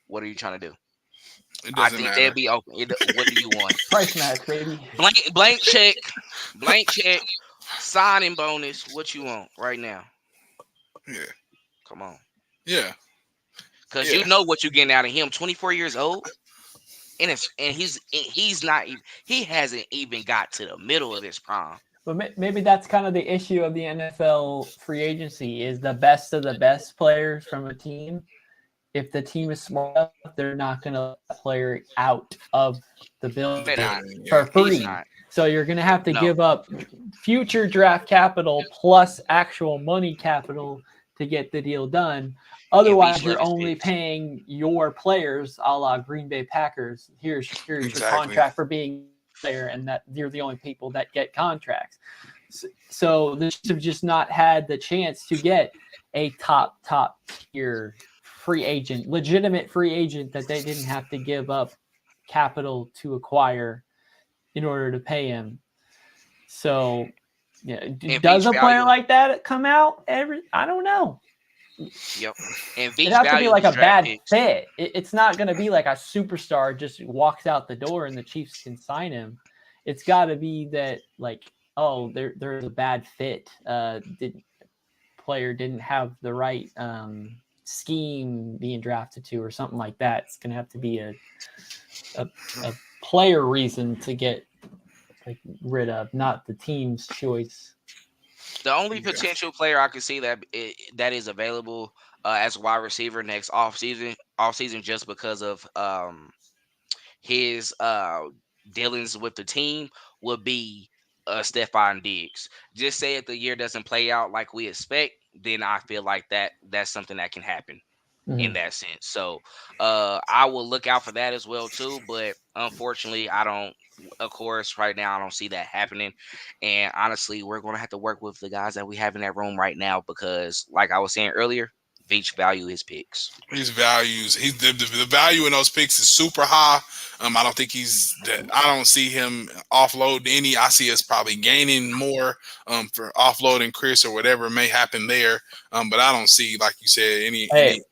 "What are you trying to do?" I think matter. they'll be open. What do you want? Price match, baby. Blank check, signing bonus. What you want right now? Yeah. Come on. Yeah. Because you know what you're getting out of him. 24 years old, and he's not. He hasn't even got to the middle of his prime. But maybe that's kind of the issue of the NFL free agency is the best of the best players from a team. If the team is smart enough, they're not going to player out of the building for free. So you're going to have to give up future draft capital plus actual money capital to get the deal done. Otherwise, you're only paying your players, a la Green Bay Packers. Here's your contract for being a player, and that you're the only people that get contracts. So the Chiefs have just not had the chance to get a top tier legitimate free agent that they didn't have to give up capital to acquire in order to pay him. So, does a player like that come out I don't know. Yep. And it has to be like a bad fit. It's not going to be like a superstar just walks out the door and the Chiefs can sign him. It's got to be that there's a bad fit. Player didn't have the right scheme being drafted to or something like that. It's gonna have to be a player reason to get rid of, not the team's choice. The only potential player I can see that is available as a wide receiver next off season just because of his dealings with the team would be Stephon Diggs. Just say if the year doesn't play out like we expect, then I feel like that's something that can happen in that sense. So I will look out for that as well too. But unfortunately, right now I don't see that happening. And honestly, we're going to have to work with the guys that we have in that room right now because, like I was saying earlier, Veach value his picks. His values, the value in those picks is super high. I don't think I don't see him offloading any. I see us probably gaining more for offloading Chris or whatever may happen there. But I don't see, like you said, any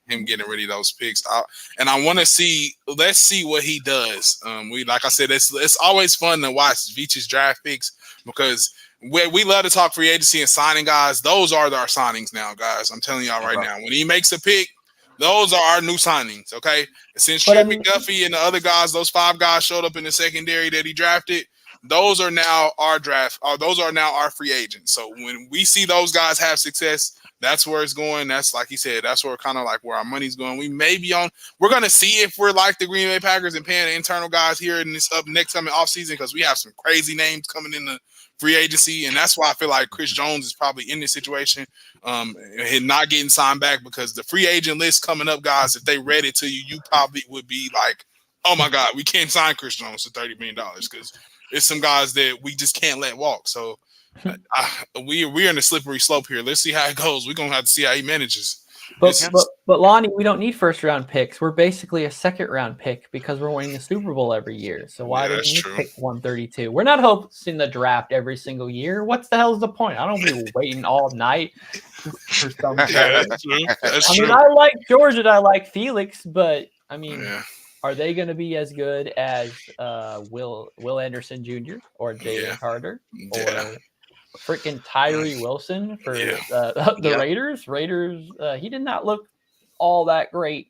him getting rid of those picks. And I want to see. Let's see what he does. Like I said, it's always fun to watch Veach's draft picks because we love to talk free agency and signing guys. Those are our signings now, guys. I'm telling y'all right now. When he makes a pick, those are our new signings, okay? Since Trent McDuffie and the other guys, those 5 guys showed up in the secondary that he drafted, those are now our those are now our free agents. So when we see those guys have success, that's where it's going. That's like he said, that's where kind of like where our money's going. We're going to see if we're like the Green Bay Packers and paying the internal guys here in this next coming offseason because we have some crazy names coming in the free agency, and that's why I feel like Chris Jones is probably in this situation and not getting signed back because the free agent list coming up, guys, if they read it to you, you probably would be like, oh my God, we can't sign Chris Jones for $30 million because it's some guys that we just can't let walk. So we're in a slippery slope here. Let's see how it goes. We're going to have to see how he manages. But Lonnie, we don't need first round picks. We're basically a second round pick because we're winning the Super Bowl every year. So why do we pick 132? We're not hosting the draft every single year. What's the hell is the point? I don't be waiting all night for something. That's true. I like George and I like Felix, but I mean, are they going to be as good as Will Anderson Jr. or Jalen Carter? freaking Tyree Wilson for Yeah. the Yep. Raiders. He did not look all that great.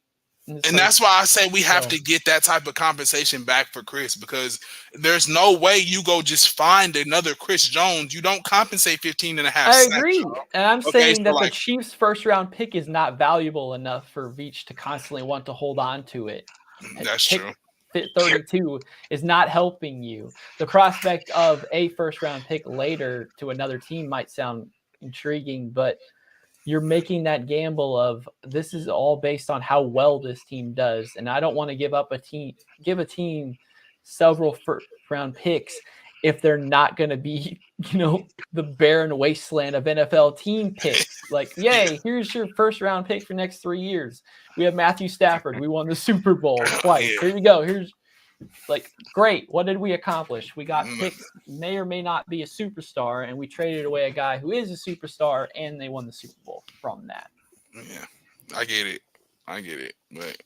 And that's why I say we have So- to get that type of compensation back for Chris, because there's no way you go just find another Chris Jones. You don't compensate 15 and a half I sacks. agree. And I'm Okay, saying so that the like- Chiefs' first round pick is not valuable enough for Veach to constantly want to hold on to it. That's Pick true. 32 is not helping you. The prospect of a first round pick later to another team might sound intriguing, but you're making that gamble of this is all based on how well this team does. And I don't want to give a team several first round picks if they're not going to be, the barren wasteland of NFL team picks. Like, yay, here's your first round pick for next 3 years. We have Matthew Stafford. We won the Super Bowl twice. Yeah. Here you go. Here's great. What did we accomplish? We got picks, may or may not be a superstar, and we traded away a guy who is a superstar, and they won the Super Bowl from that. Yeah, I get it. But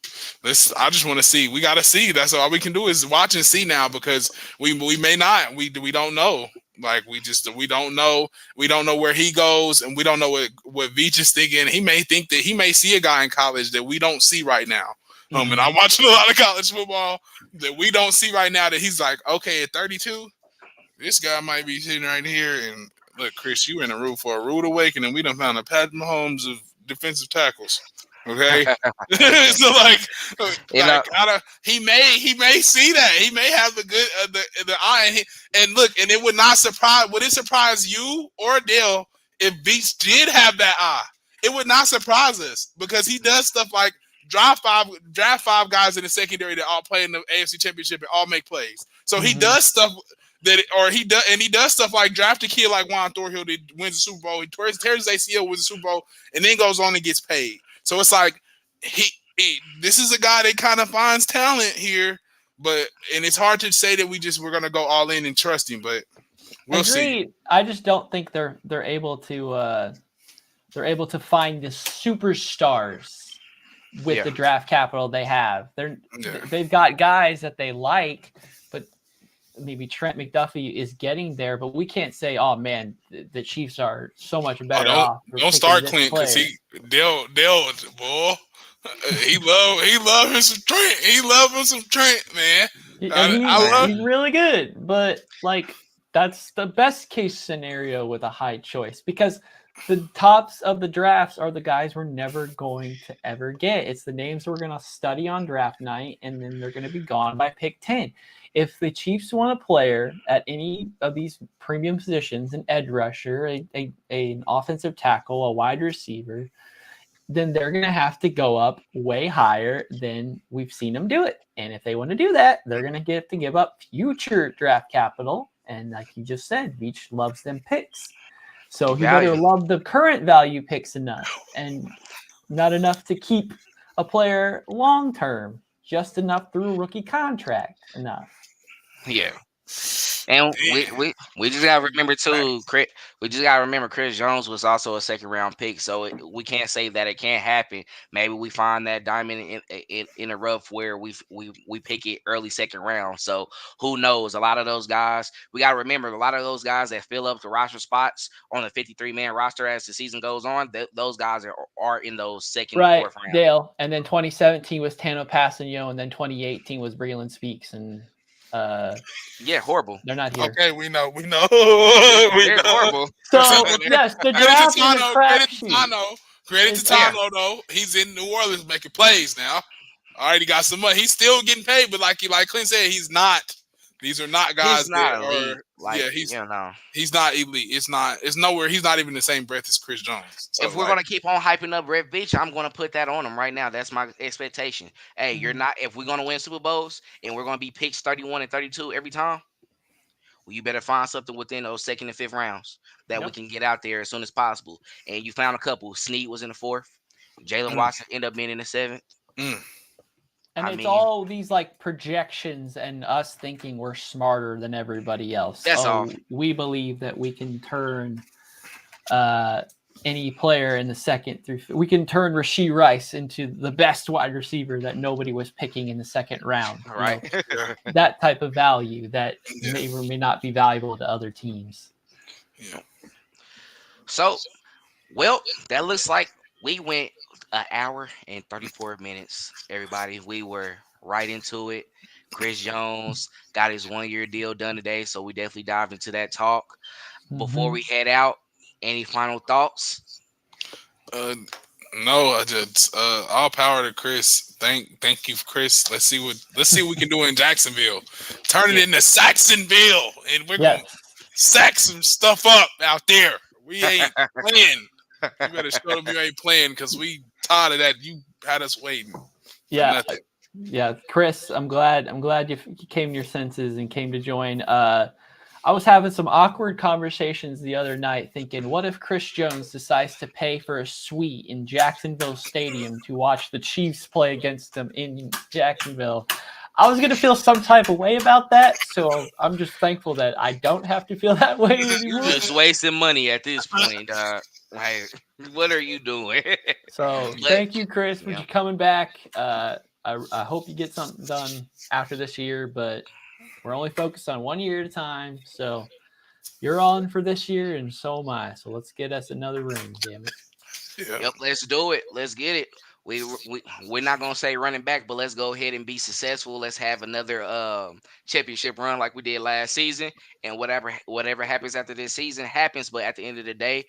I just want to see. We got to see. That's all we can do is watch and see now, because we may not. We don't know. Like we don't know. We don't know where he goes, and we don't know what Veach is thinking. He may think that he may see a guy in college that we don't see right now. And I'm watching a lot of college football that we don't see right now, that he's like, okay, at 32, this guy might be sitting right here. And look, Chris, you in a room for a rude awakening. We done found a Pat Mahomes of defensive tackles. Okay, so he may see that. He may have the good the eye, and look, and it would not surprise. Would it surprise you or Dale if Veach did have that eye? It would not surprise us, because he does stuff like draft five guys in the secondary that all play in the AFC Championship and all make plays. So he does stuff he does stuff like draft a kid like Juan Thorhill that wins the Super Bowl. He tears his ACL, wins the Super Bowl, and then goes on and gets paid. So it's like this is a guy that kind of finds talent here, and it's hard to say that we're gonna go all in and trust him, but we'll see. I just don't think they're able to find the superstars with the draft capital they have. They've got guys that they like, but maybe Trent McDuffie is getting there, but we can't say, oh man, the Chiefs are so much better off. Don't start Clint, because Dale boy, he love him some Trent. He love him some Trent, man. He's really good, but that's the best case scenario with a high choice, because the tops of the drafts are the guys we're never going to ever get. It's the names we're going to study on draft night, and then they're going to be gone by pick 10. If the Chiefs want a player at any of these premium positions, an edge rusher, an offensive tackle, a wide receiver, then they're going to have to go up way higher than we've seen them do it. And if they want to do that, they're going to have to give up future draft capital. And like you just said, Veach loves them picks. So he better love the current value picks enough, and not enough to keep a player long term, just enough through a rookie contract enough. Yeah. And we just gotta remember too, Chris Jones was also a second round pick, so we can't say that it can't happen. Maybe we find that diamond in a rough where we pick it early second round. So who knows? A lot of those guys, we gotta remember, a lot of those guys that fill up the roster spots on the 53-man roster as the season goes on, those guys are in those second and fourth round. Dale, and then 2017 was Tano Passanio, and then 2018 was Breland Speaks, and horrible. They're not here. Okay, we know. They're horrible. So yes, the draft is a crapshoot. Credit to Tano though. He's in New Orleans making plays now. All right, he got some money. He's still getting paid, but like Clint said, he's not. These are not guys he's not elite. He's not elite. It's nowhere. He's not even the same breath as Chris Jones. So if we're gonna keep on hyping up Red Veach, I'm gonna put that on him right now. That's my expectation. Hey, you're not. If we're gonna win Super Bowls and we're gonna be picked 31 and 32 every time, well, you better find something within those second and fifth rounds that we can get out there as soon as possible. And you found a couple. Snead was in the fourth. Jalen Watson ended up being in the seventh. And it's all these projections and us thinking we're smarter than everybody else. That's all. We believe that we can turn any player in the second through. We can turn Rashee Rice into the best wide receiver that nobody was picking in the second round. Right. That type of value that may or may not be valuable to other teams. Yeah. So, well, that looks like we went an hour and 34 minutes. Everybody, we were right into it. Chris Jones got his 1 year deal done today, so we definitely dived into that talk. Before we head out, any final thoughts? No, I just all power to Chris. Thank you, Chris. Let's see what we can do in Jacksonville. Turn it into Saxonville, and we're gonna sack some stuff up out there. We ain't playing. You better show them you ain't playing because we tired of that. You had us waiting. Yeah, Chris, I'm glad you came to your senses and came to join. I was having some awkward conversations the other night thinking, what if Chris Jones decides to pay for a suite in Jacksonville Stadium to watch the Chiefs play against them in Jacksonville? I was going to feel some type of way about that, so I'm just thankful that I don't have to feel that way anymore. You're just wasting money at this point. Like, what are you doing? So thank you, Chris, for coming back. I hope you get something done after this year, but we're only focused on 1 year at a time. So you're on for this year, and so am I. So let's get us another ring, damn it. Yeah. Yep, let's do it. Let's get it. We're not gonna say running back, but let's go ahead and be successful. Let's have another championship run like we did last season, and whatever happens after this season happens. But at the end of the day,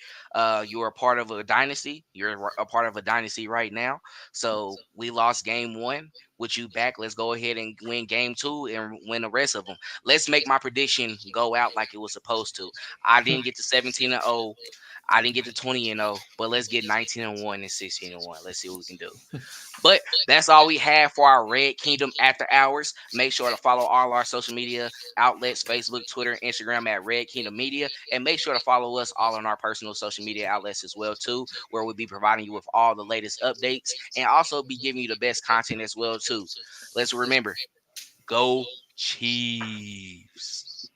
you're a part of a dynasty. You're a part of a dynasty right now. So we lost game 1. With you back, let's go ahead and win game 2 and win the rest of them. Let's make my prediction go out like it was supposed to. I didn't get to 17-0. I didn't get to 20-0, but let's get 19-1 and 16-1. Let's see what we can do. But that's all we have for our Red Kingdom After Hours. Make sure to follow all our social media outlets, Facebook, Twitter, Instagram at Red Kingdom Media. And make sure to follow us all on our personal social media outlets as well, too, where we'll be providing you with all the latest updates and also be giving you the best content as well, too. Let's remember, go Chiefs.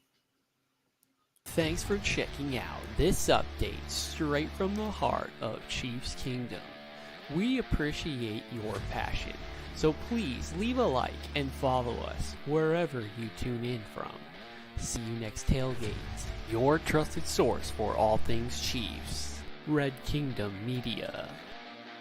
Thanks for checking out this update straight from the heart of Chiefs Kingdom. We appreciate your passion, so please leave a like and follow us wherever you tune in from. See you next tailgate, your trusted source for all things Chiefs. Red Kingdom Media.